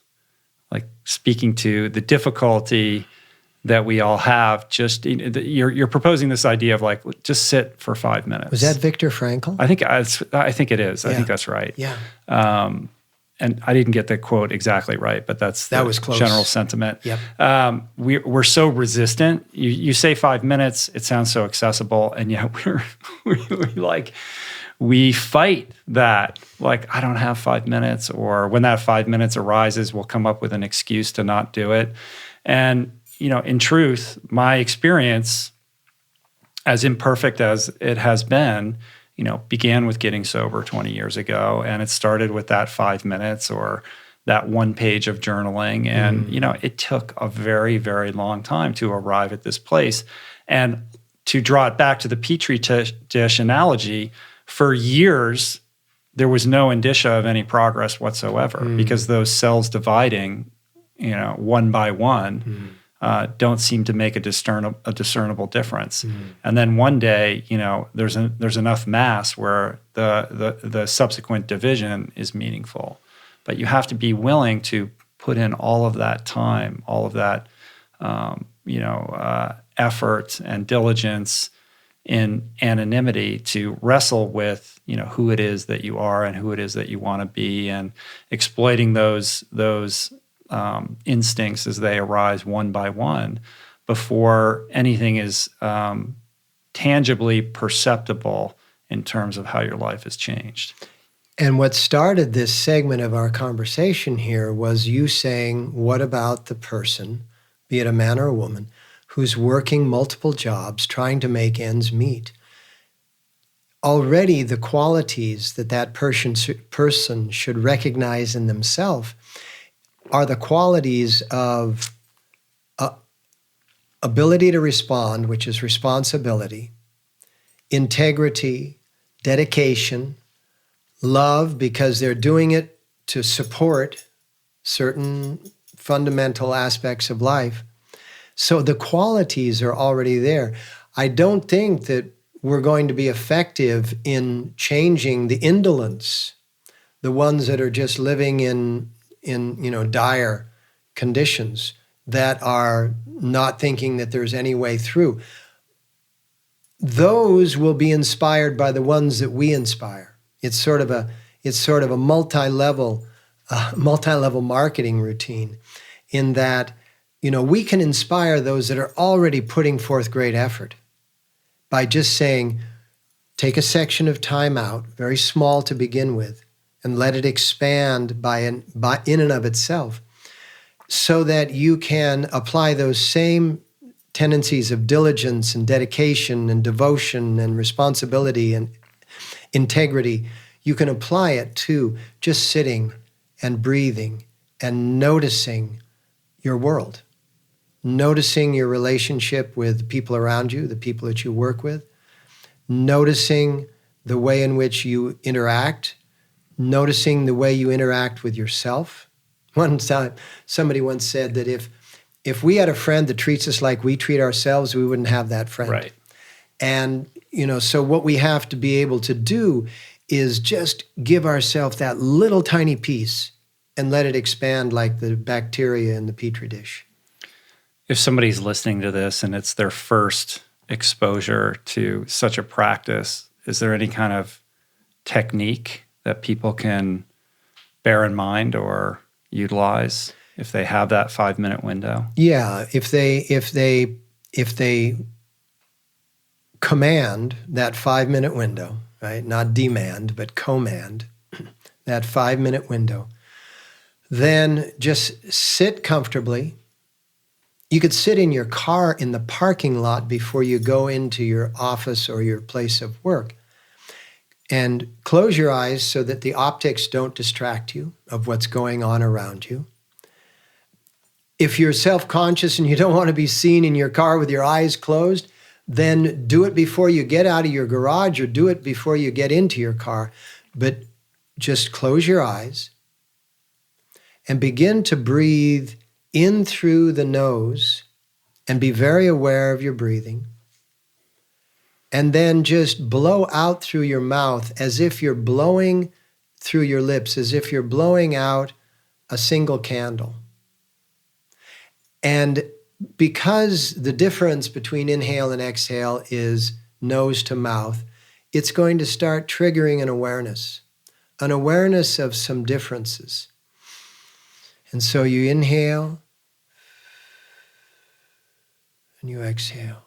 Like, speaking to the difficulty that we all have, just you're proposing this idea of like, just sit for 5 minutes.
Was that Viktor Frankl?
I think it is.
Yeah.
I think that's right.
Yeah.
And I didn't get the quote exactly right, but that
was close.
General sentiment.
Yep.
We're so resistant. You say 5 minutes, it sounds so accessible, and yet we fight that. Like, I don't have 5 minutes, or when that 5 minutes arises, we'll come up with an excuse to not do it. And in truth, my experience, as imperfect as it has been, began with getting sober 20 years ago. And it started with that 5 minutes or that 1 page of journaling. And, it took a very, very long time to arrive at this place. And to draw it back to the Petri dish analogy, for years, there was no indicia of any progress whatsoever because those cells dividing, one by one, don't seem to make a discernible difference. And then one day, there's enough mass where the subsequent division is meaningful. But you have to be willing to put in all of that time, all of that effort and diligence in anonymity to wrestle with who it is that you are and who it is that you want to be, and exploiting those instincts as they arise one by one before anything is tangibly perceptible in terms of how your life has changed.
And what started this segment of our conversation here was you saying, what about the person, be it a man or a woman, who's working multiple jobs, trying to make ends meet? Already the qualities that person should recognize in themselves are the qualities of ability to respond, which is responsibility, integrity, dedication, love, because they're doing it to support certain fundamental aspects of life. So the qualities are already there. I don't think that we're going to be effective in changing the indolence, the ones that are just living in dire conditions, that are not thinking that there's any way through. Those will be inspired by the ones that we inspire. It's sort of a multi-level marketing routine, in that we can inspire those that are already putting forth great effort by just saying, take a section of time out, very small to begin with, and let it expand by in and of itself. so that you can apply those same tendencies of diligence and dedication and devotion and responsibility and integrity. You can apply it to just sitting and breathing and noticing your world, noticing your relationship with the people around you, the people that you work with, noticing the way in which you interact, noticing the way you interact with yourself. One time, somebody once said that if we had a friend that treats us like we treat ourselves, we wouldn't have that friend.
Right.
And, so what we have to be able to do is just give ourselves that little tiny piece and let it expand like the bacteria in the Petri dish.
If somebody's listening to this and it's their first exposure to such a practice, is there any kind of technique that people can bear in mind or utilize if they have that 5-minute window?
Yeah, if they command that 5-minute window, right? Not demand, but command that 5-minute window, then just sit comfortably. You could sit in your car in the parking lot before you go into your office or your place of work, and close your eyes so that the optics don't distract you of what's going on around you. If you're self-conscious and you don't want to be seen in your car with your eyes closed, then do it before you get out of your garage or do it before you get into your car. But just close your eyes and begin to breathe in through the nose and be very aware of your breathing. And then just blow out through your mouth as if you're blowing through your lips, as if you're blowing out a single candle. And because the difference between inhale and exhale is nose to mouth, it's going to start triggering an awareness of some differences. And so you inhale and you exhale.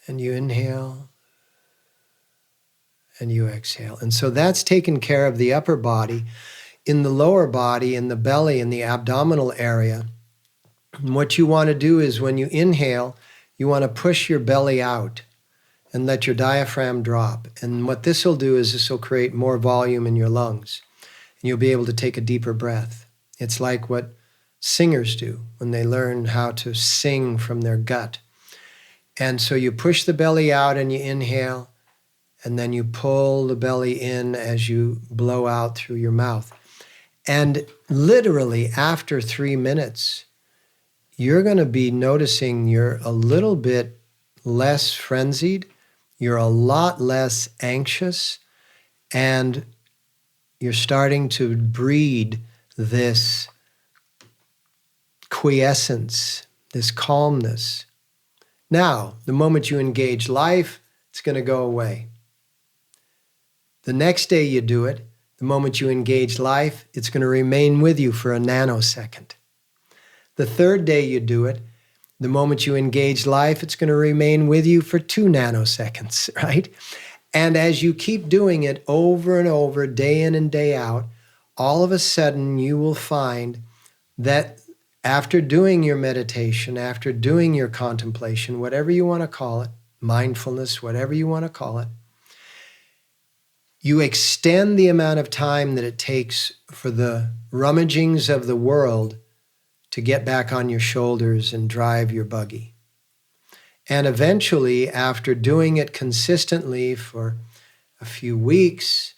And you inhale and you exhale. And so that's taken care of the upper body. In the lower body, in the belly, in the abdominal area, and what you want to do is when you inhale, you want to push your belly out and let your diaphragm drop. And what this will do is this will create more volume in your lungs. And you'll be able to take a deeper breath. It's like what singers do when they learn how to sing from their gut. And so you push the belly out and you inhale, and then you pull the belly in as you blow out through your mouth. And literally after 3 minutes, you're going to be noticing you're a little bit less frenzied, you're a lot less anxious, and you're starting to breed this quiescence, this calmness. Now, the moment you engage life, it's going to go away. The next day you do it, the moment you engage life, it's going to remain with you for a nanosecond. The third day you do it, the moment you engage life, it's going to remain with you for 2 nanoseconds, right? And as you keep doing it over and over, day in and day out, all of a sudden you will find that after doing your meditation, after doing your contemplation, whatever you want to call it, mindfulness, whatever you want to call it, you extend the amount of time that it takes for the rummagings of the world to get back on your shoulders and drive your buggy. And eventually, after doing it consistently for a few weeks,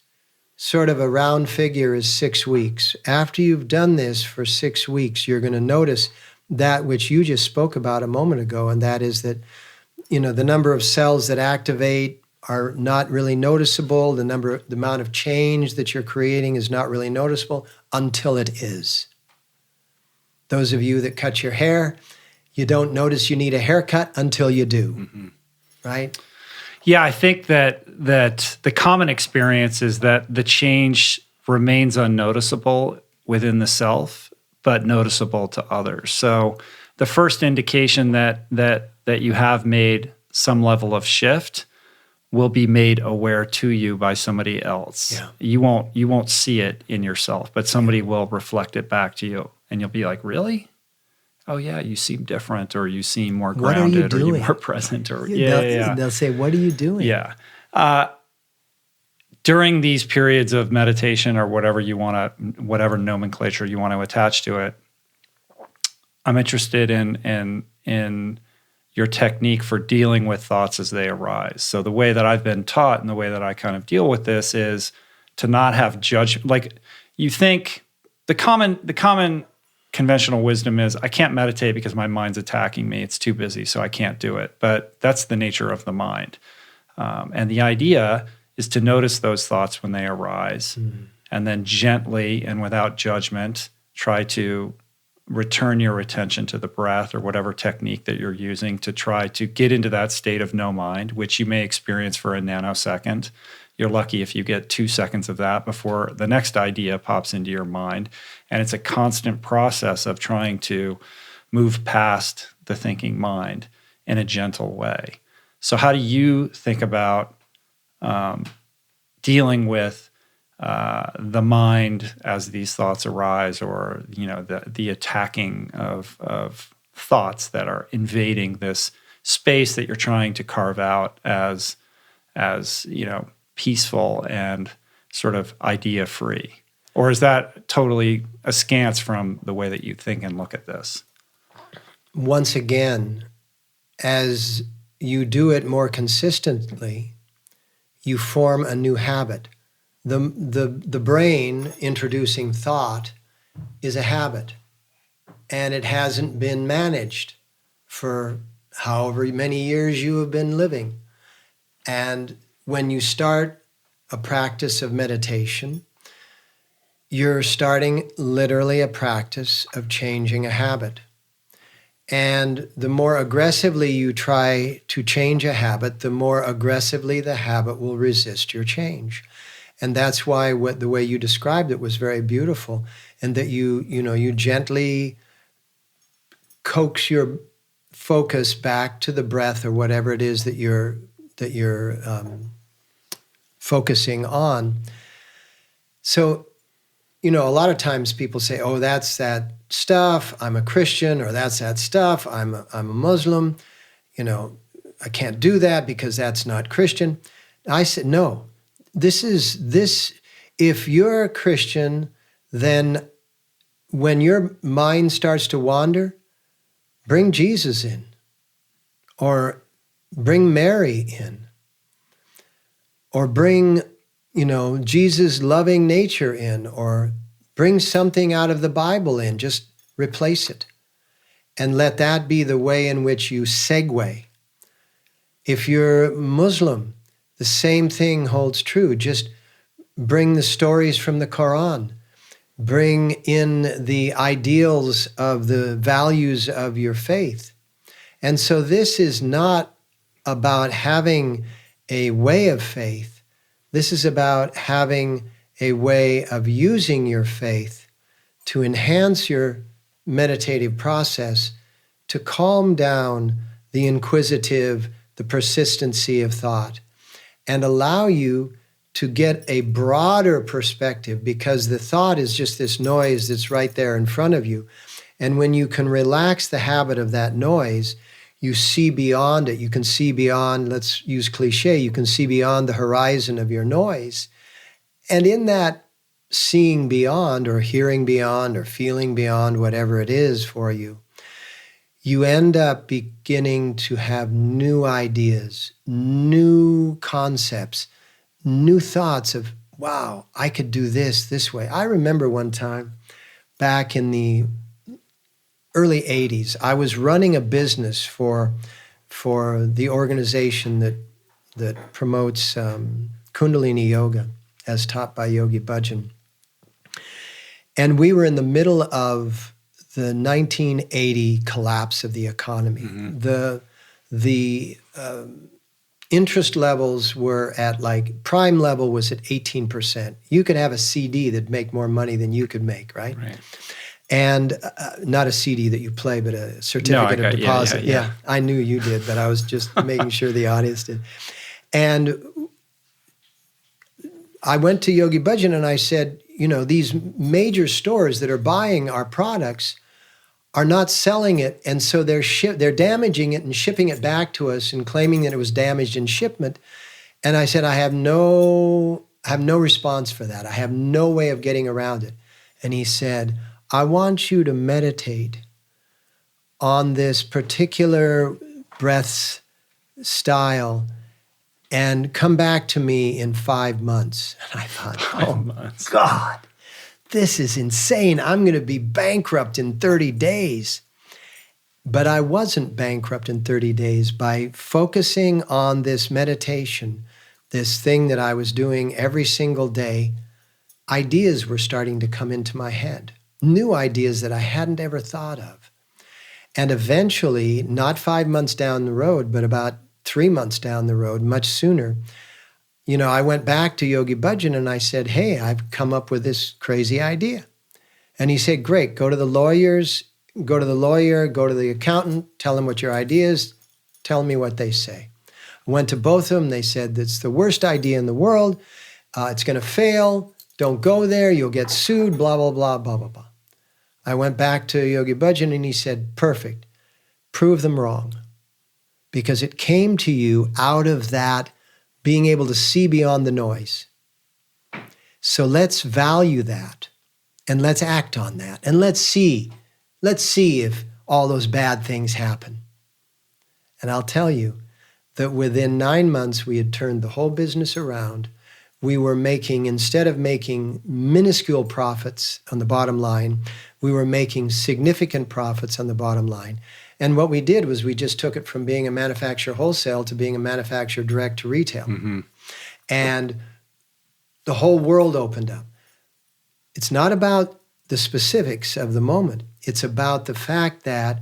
sort of a round figure is 6 weeks. After you've done this for 6 weeks, you're going to notice that which you just spoke about a moment ago, and that is that, the number of cells that activate are not really noticeable. The amount of change that you're creating is not really noticeable until it is. Those of you that cut your hair, you don't notice you need a haircut until you do, right?
Yeah, I think that the common experience is that the change remains unnoticeable within the self, but noticeable to others. So the first indication that you have made some level of shift will be made aware to you by somebody else.
Yeah.
You won't see it in yourself, but somebody will reflect it back to you, and you'll be like, "Really? Oh yeah, you seem different, or you seem more grounded, or you're more present, or
They'll say, "What are you doing?"
Yeah. During these periods of meditation, or whatever nomenclature you want to attach to it, I'm interested in your technique for dealing with thoughts as they arise. So the way that I've been taught and the way that I kind of deal with this is to not have judgment. Like, you think the common conventional wisdom is, I can't meditate because my mind's attacking me. It's too busy, so I can't do it. But that's the nature of the mind. And the idea is to notice those thoughts when they arise, and then gently and without judgment, try to return your attention to the breath, or whatever technique that you're using, to try to get into that state of no mind, which you may experience for a nanosecond. You're lucky if you get 2 seconds of that before the next idea pops into your mind. And it's a constant process of trying to move past the thinking mind in a gentle way. So how do you think about dealing with the mind as these thoughts arise, or the attacking of thoughts that are invading this space that you're trying to carve out as peaceful and sort of idea free? Or is that totally askance from the way that you think and look at this?
Once again, as you do it more consistently, you form a new habit. The brain introducing thought is a habit, and it hasn't been managed for however many years you have been living. And when you start a practice of meditation, you're starting literally a practice of changing a habit. And the more aggressively you try to change a habit, the more aggressively the habit will resist your change. And that's why the way you described it was very beautiful, and that you gently coax your focus back to the breath, or whatever it is that you're focusing on. So, a lot of times people say, "Oh, that's that stuff. I'm a Christian," or "That's that stuff. I'm a Muslim. I can't do that because that's not Christian." I said, no. This. If you're a Christian, then when your mind starts to wander, bring Jesus in, or bring Mary in, or bring, Jesus' loving nature in, or bring something out of the Bible in. Just replace it, and let that be the way in which you segue. If you're Muslim, the same thing holds true. Just bring the stories from the Quran. Bring in the ideals of the values of your faith. And so this is not about having a way of faith. This is about having a way of using your faith to enhance your meditative process, to calm down the inquisitive, the persistency of thought, and allow you to get a broader perspective, because the thought is just this noise that's right there in front of you. And when you can relax the habit of that noise, you see beyond it. You can see beyond, let's use cliche, you can see beyond the horizon of your noise. And in that seeing beyond, or hearing beyond, or feeling beyond, whatever it is for you, you end up beginning to have new ideas, new concepts, new thoughts of, wow, I could do this way. I remember one time back in the early 80s, I was running a business for the organization that promotes Kundalini Yoga as taught by Yogi Bhajan. And we were in the middle of the 1980 collapse of the economy. Mm-hmm. The interest levels were at, like, prime level was at 18%. You could have a CD that'd make more money than you could make, right? And not a CD that you play, but a certificate of deposit. Yeah, I knew you did, but I was just making sure the audience did. And I went to Yogi Bhajan and I said, these major stores that are buying our products are not selling it, and so they're damaging it and shipping it back to us and claiming that it was damaged in shipment. And I said, I have no response for that. I have no way of getting around it. And he said, I want you to meditate on this particular breath style and come back to me in 5 months. And I thought,
5 months.
God, this is insane. I'm going to be bankrupt in 30 days. But I wasn't bankrupt in 30 days by focusing on this meditation, this thing that I was doing every single day. Ideas were starting to come into my head, new ideas that I hadn't ever thought of. And eventually, not 5 months down the road, but about 3 months down the road, much sooner, I went back to Yogi Bhajan and I said, hey, I've come up with this crazy idea. And he said, great, go to the lawyer, go to the accountant, tell them what your idea is, tell me what they say. I went to both of them. They said, it's the worst idea in the world. It's going to fail. Don't go there. You'll get sued, blah, blah, blah, blah, blah, blah. I went back to Yogi Bhajan and he said, perfect. Prove them wrong. Because it came to you out of that being able to see beyond the noise. So let's value that and let's act on that. And let's see if all those bad things happen. And I'll tell you that within 9 months, we had turned the whole business around. We were making, instead of making minuscule profits on the bottom line, we were making significant profits on the bottom line. And what we did was we just took it from being a manufacturer wholesale to being a manufacturer direct to retail. Mm-hmm. And the whole world opened up. It's not about the specifics of the moment. It's about the fact that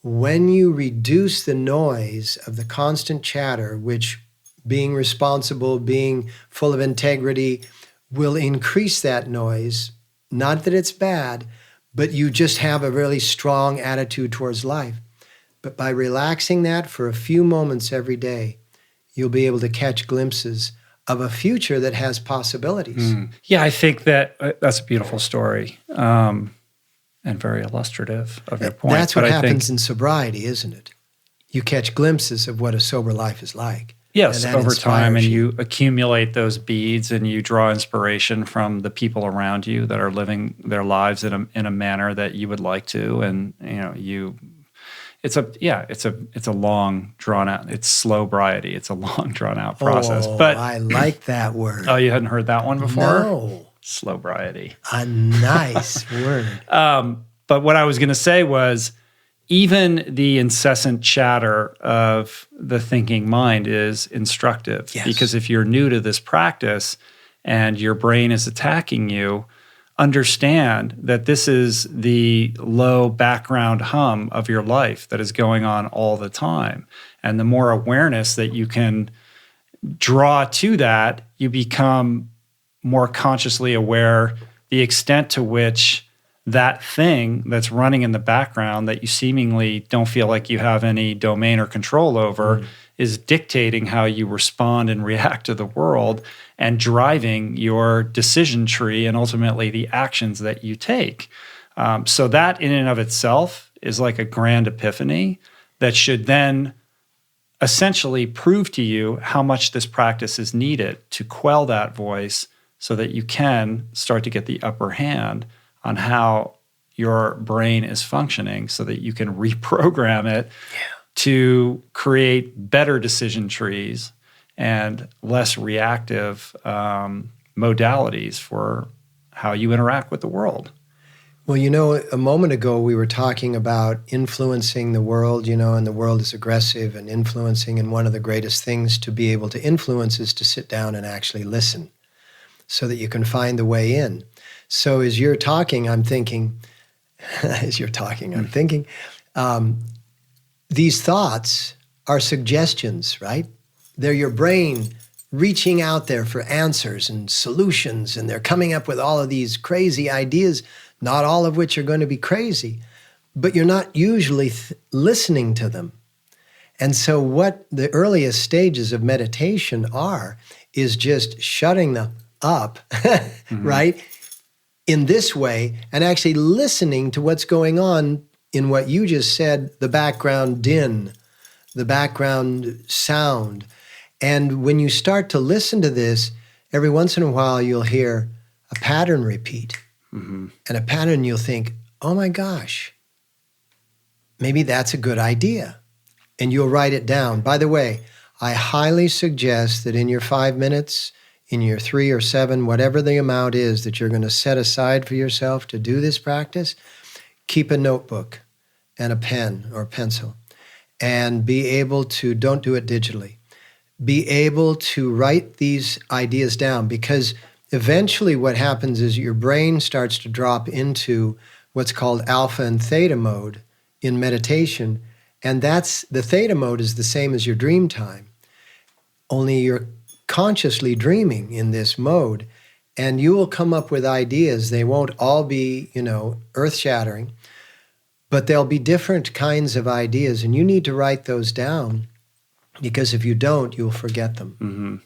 when you reduce the noise of the constant chatter, which being responsible, being full of integrity, will increase that noise. Not that it's bad, but you just have a really strong attitude towards life. But by relaxing that for a few moments every day, you'll be able to catch glimpses of a future that has possibilities. Mm.
Yeah, I think that's a beautiful story and very illustrative of your point.
That's what happens in sobriety, isn't it? You catch glimpses of what a sober life is like.
Yes, over time, and you accumulate those beads and you draw inspiration from the people around you that are living their lives in a manner that you would like to, and it's a long drawn out. It's slow-briety. It's a long drawn out process.
Oh,
but
I like that word.
Oh, you hadn't heard that one before?
No.
Slow-briety.
A nice word.
But what I was going to say was, even the incessant chatter of the thinking mind is instructive. Yes. Because if you're new to this practice and your brain is attacking you, understand that this is the low background hum of your life that is going on all the time. And the more awareness that you can draw to that, you become more consciously aware the extent to which that thing that's running in the background that you seemingly don't feel like you have any domain or control over is dictating how you respond and react to the world and driving your decision tree and ultimately the actions that you take. So that in and of itself is like a grand epiphany that should then essentially prove to you how much this practice is needed to quell that voice so that you can start to get the upper hand on how your brain is functioning so that you can reprogram it to create better decision trees and less reactive modalities for how you interact with the world.
Well, a moment ago we were talking about influencing the world, and the world is aggressive and influencing, and one of the greatest things to be able to influence is to sit down and actually listen so that you can find the way in. So as you're talking, I'm thinking, these thoughts are suggestions, right? They're your brain reaching out there for answers and solutions, and they're coming up with all of these crazy ideas, not all of which are going to be crazy, but you're not usually listening to them. And so what the earliest stages of meditation is just shutting them up, right? In this way, and actually listening to what's going on in what you just said, the background din, the background sound. And when you start to listen to this, every once in a while you'll hear a pattern repeat. And a pattern you'll think, oh my gosh, maybe that's a good idea. And you'll write it down. By the way, I highly suggest that in your 5 minutes, in your 3 or 7, whatever the amount is that you're going to set aside for yourself to do this practice, keep a notebook and a pen or pencil and be able to, don't do it digitally, be able to write these ideas down, because eventually what happens is your brain starts to drop into what's called alpha and theta mode in meditation. And that's, the theta mode is the same as your dream time, only you're consciously dreaming in this mode, and you will come up with ideas. They won't all be, earth-shattering, but there'll be different kinds of ideas, and you need to write those down, because if you don't, you'll forget them.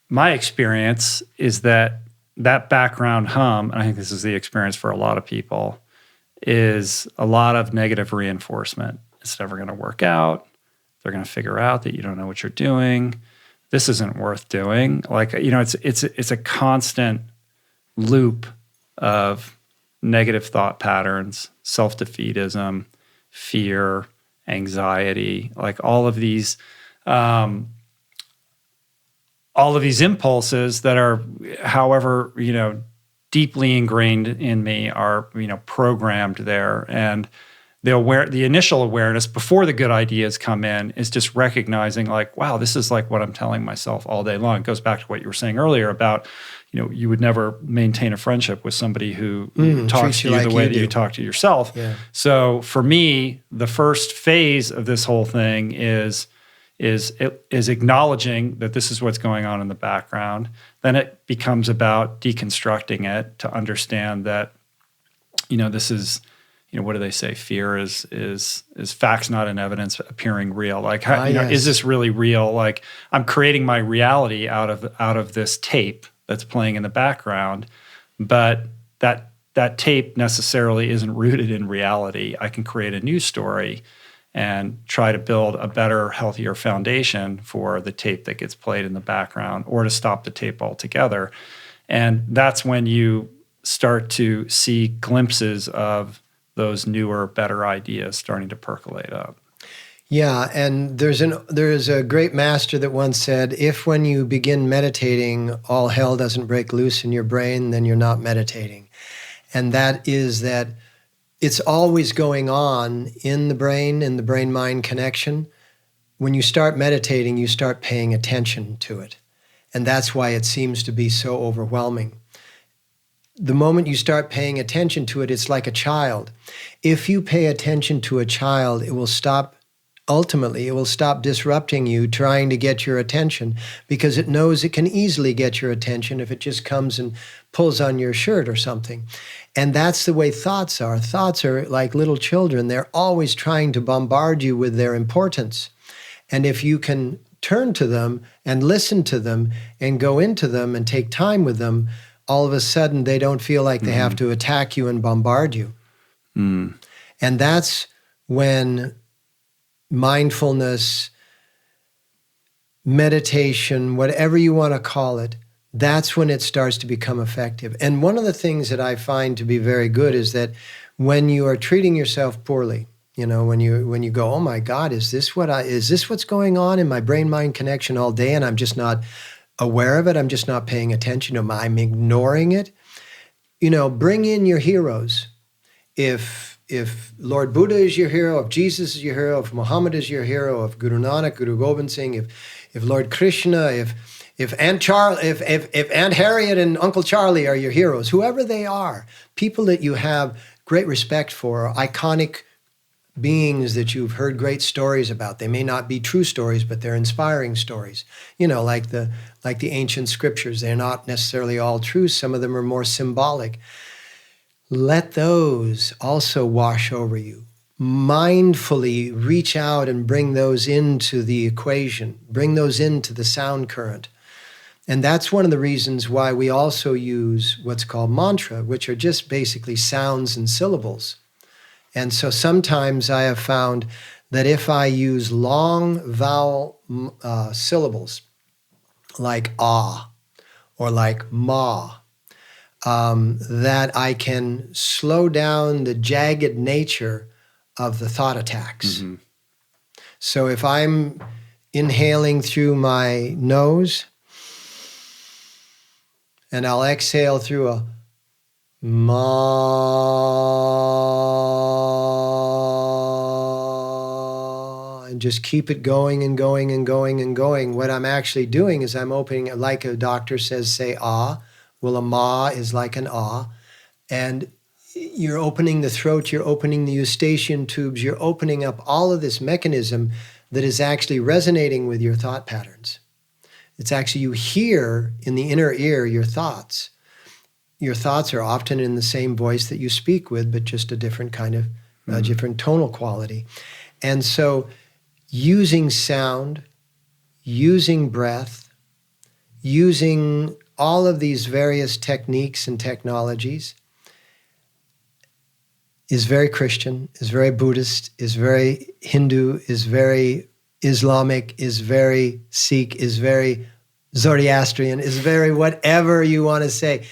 My experience is that background hum, and I think this is the experience for a lot of people, is a lot of negative reinforcement. It's never going to work out. They're going to figure out that you don't know what you're doing. This isn't worth doing. It's a constant loop of negative thought patterns, self-defeatism, fear, anxiety, like all of these impulses that are, however, deeply ingrained in me, are, programmed there. And the initial awareness before the good ideas come in is just recognizing, like, wow, this is like what I'm telling myself all day long. It goes back to what you were saying earlier about, you would never maintain a friendship with somebody who talks to you the way that you talk to yourself. Yeah. So for me, the first phase of this whole thing is acknowledging that this is what's going on in the background. Then it becomes about deconstructing it to understand that, this is, what do they say? Fear is facts not in evidence appearing real. Like, is this really real? Like, I'm creating my reality out of this tape that's playing in the background, but that tape necessarily isn't rooted in reality. I can create a new story and try to build a better, healthier foundation for the tape that gets played in the background, or to stop the tape altogether. And that's when you start to see glimpses of those newer, better ideas starting to percolate up.
Yeah, and there's a great master that once said, if when you begin meditating, all hell doesn't break loose in your brain, then you're not meditating. And that is that it's always going on in the brain-mind connection. When you start meditating, you start paying attention to it. And that's why it seems to be so overwhelming. The moment you start paying attention to it, it's like a child. If you pay attention to a child, it will stop disrupting you, trying to get your attention, because it knows it can easily get your attention if it just comes and pulls on your shirt or something. And that's the way thoughts are. Thoughts are like little children. They're always trying to bombard you with their importance. And if you can turn to them and listen to them and go into them and take time with them, all of a sudden they don't feel like they have to attack you and bombard you. And that's when mindfulness, meditation, whatever you want to call it, that's when it starts to become effective. And one of the things that I find to be very good is that when you are treating yourself poorly, when you go, oh my God, is this what's going on in my brain-mind connection all day, and I'm just not aware of it, I'm just not paying attention, I'm ignoring it? Bring in your heroes. If Lord Buddha is your hero, if Jesus is your hero, if Muhammad is your hero, if Guru Nanak, Guru Gobind Singh, if Lord Krishna, if Aunt Harriet and Uncle Charlie are your heroes, whoever they are, people that you have great respect for, iconic beings that you've heard great stories about. They may not be true stories, but they're inspiring stories. Like the ancient scriptures. They're not necessarily all true. Some of them are more symbolic. Let those also wash over you. mindfully reach out and bring those into the equation, bring those into the sound current. And that's one of the reasons why we also use what's called mantra, which are just basically sounds and syllables. And so sometimes I have found that if I use long vowel syllables, like ah or like ma, that I can slow down the jagged nature of the thought attacks. Mm-hmm. So if I'm inhaling through my nose, and I'll exhale through a ma, and just keep it going and going and going and going. What I'm actually doing is I'm opening it, like a doctor says, say ah. Well, a ma is like an ah. And you're opening the throat, you're opening the eustachian tubes, you're opening up all of this mechanism that is actually resonating with your thought patterns. It's actually, you hear in the inner ear your thoughts. Your thoughts are often in the same voice that you speak with, but just a different kind of, different tonal quality. And so using sound, using breath, using all of these various techniques and technologies is very Christian, is very Buddhist, is very Hindu, is very Islamic, is very Sikh, is very Zoroastrian, is very whatever you want to say.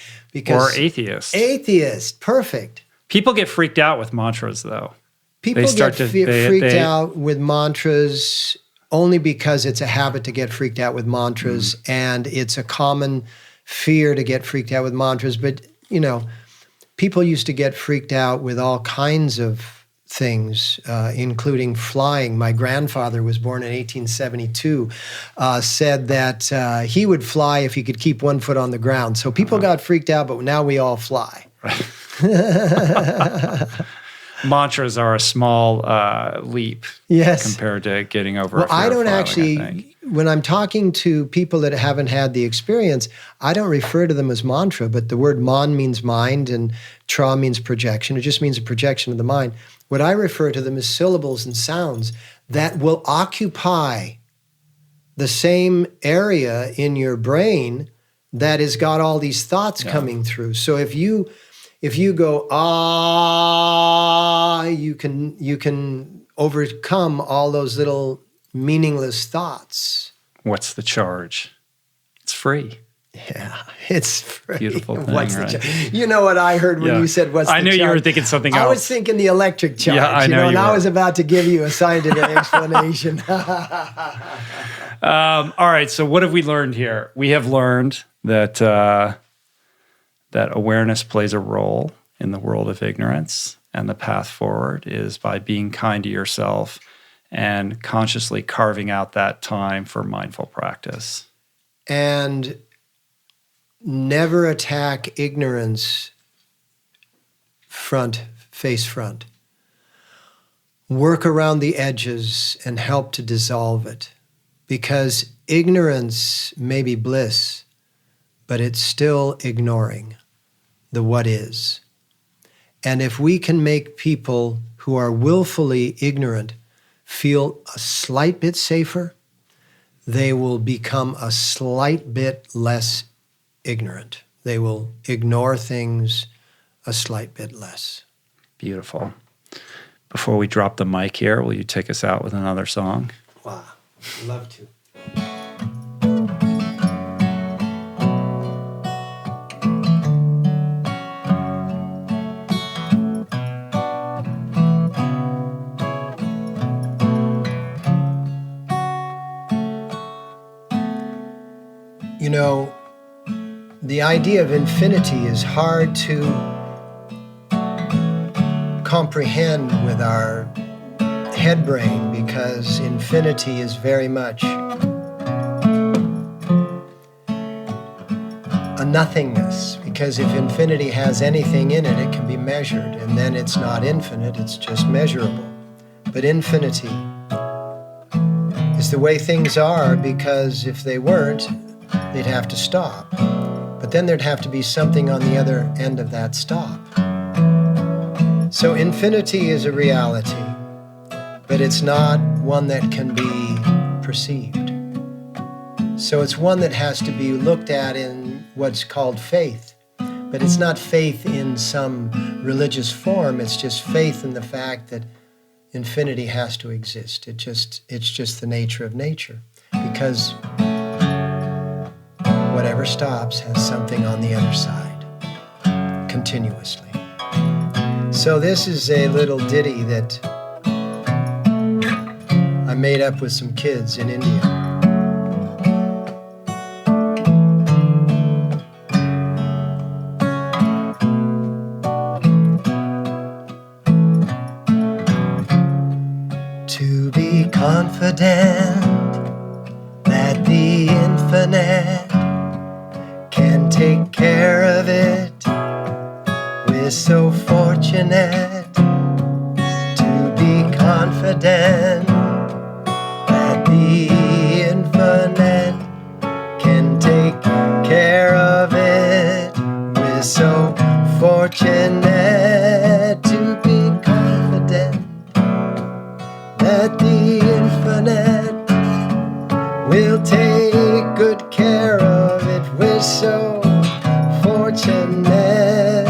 Or atheist.
Atheist, perfect.
People get freaked out with mantras, though.
People get freaked out with mantras only because it's a habit to get freaked out with mantras, and it's a common fear to get freaked out with mantras. But, people used to get freaked out with all kinds of things, including flying. My grandfather was born in 1872, said that he would fly if he could keep one foot on the ground. So people got freaked out, but now we all fly.
Mantras are a small leap compared to getting over a fear
I don't
of flying,
actually, when I'm talking to people that haven't had the experience, I don't refer to them as mantra, but the word man means mind and tra means projection. It just means a projection of the mind. What I refer to them as syllables and sounds that will occupy the same area in your brain that has got all these thoughts coming through. So if you go ah, you can overcome all those little meaningless thoughts.
What's the charge? It's free.
Yeah, it's free.
Beautiful thing,
what's
right?
The charge? You know what I heard when you said what's the charge?
I knew you were thinking something else.
I was thinking the electric charge.
Yeah, I know
and
you
I
were.
was about to give you a scientific explanation.
All right, so what have we learned here? We have learned that that awareness plays a role in the world of ignorance, and the path forward is by being kind to yourself and consciously carving out that time for mindful practice.
And never attack ignorance face front. Work around the edges and help to dissolve it, because ignorance may be bliss, but it's still ignoring the what is. And if we can make people who are willfully ignorant feel a slight bit safer, they will become a slight bit less ignorant. They will ignore things a slight bit less.
Beautiful. Before we drop the mic here, will you take us out with another song?
Wow, I'd love to. The idea of infinity is hard to comprehend with our head brain, because infinity is very much a nothingness. Because if infinity has anything in it, it can be measured, and then it's not infinite, it's just measurable. But infinity is the way things are, because if they weren't, they'd have to stop. But then there'd have to be something on the other end of that stop. So infinity is a reality. but it's not one that can be perceived. So it's one that has to be looked at in what's called faith. But it's not faith in some religious form. It's just faith in the fact that infinity has to exist. It's just the nature of nature. Because whatever stops has something on the other side, continuously. So this is a little ditty that I made up with some kids in India. To be confident that the infinite can take care of it. We're so fortunate to be confident that the infinite can take care of it. We're so fortunate to be confident that the infinite will take good care of it. We're so fortunate.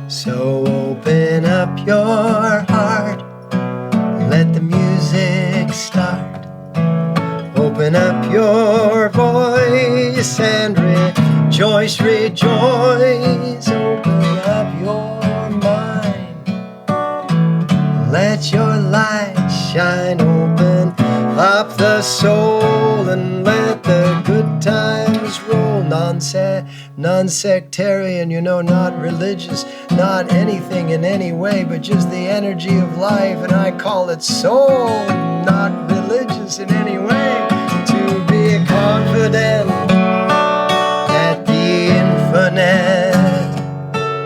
So open up your heart, let the music start. Open up your voice and rejoice, rejoice. Open up your mind, let your light shine. Open up the soul and let the good times roll. Non-sectarian, not religious, not anything in any way, but just the energy of life. And I call it soul, not religious in any way. To be confident that the infinite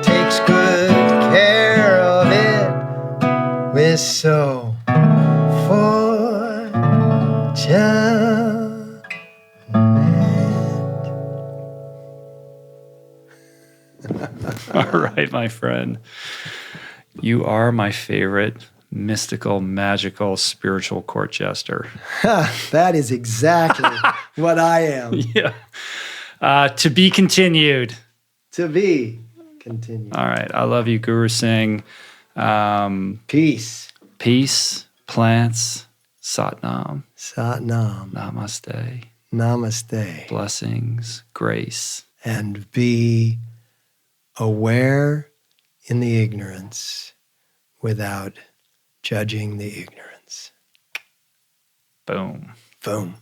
takes good care of it. We're so fortunate.
All right, my friend. You are my favorite mystical, magical, spiritual court jester.
That is exactly what I am.
Yeah. To be continued.
To be continued.
All right. I love you, Guru Singh.
Peace.
Peace, plants, Satnam.
Satnam.
Namaste.
Namaste.
Blessings, grace.
And be aware in the ignorance without judging the ignorance.
Boom.
Boom.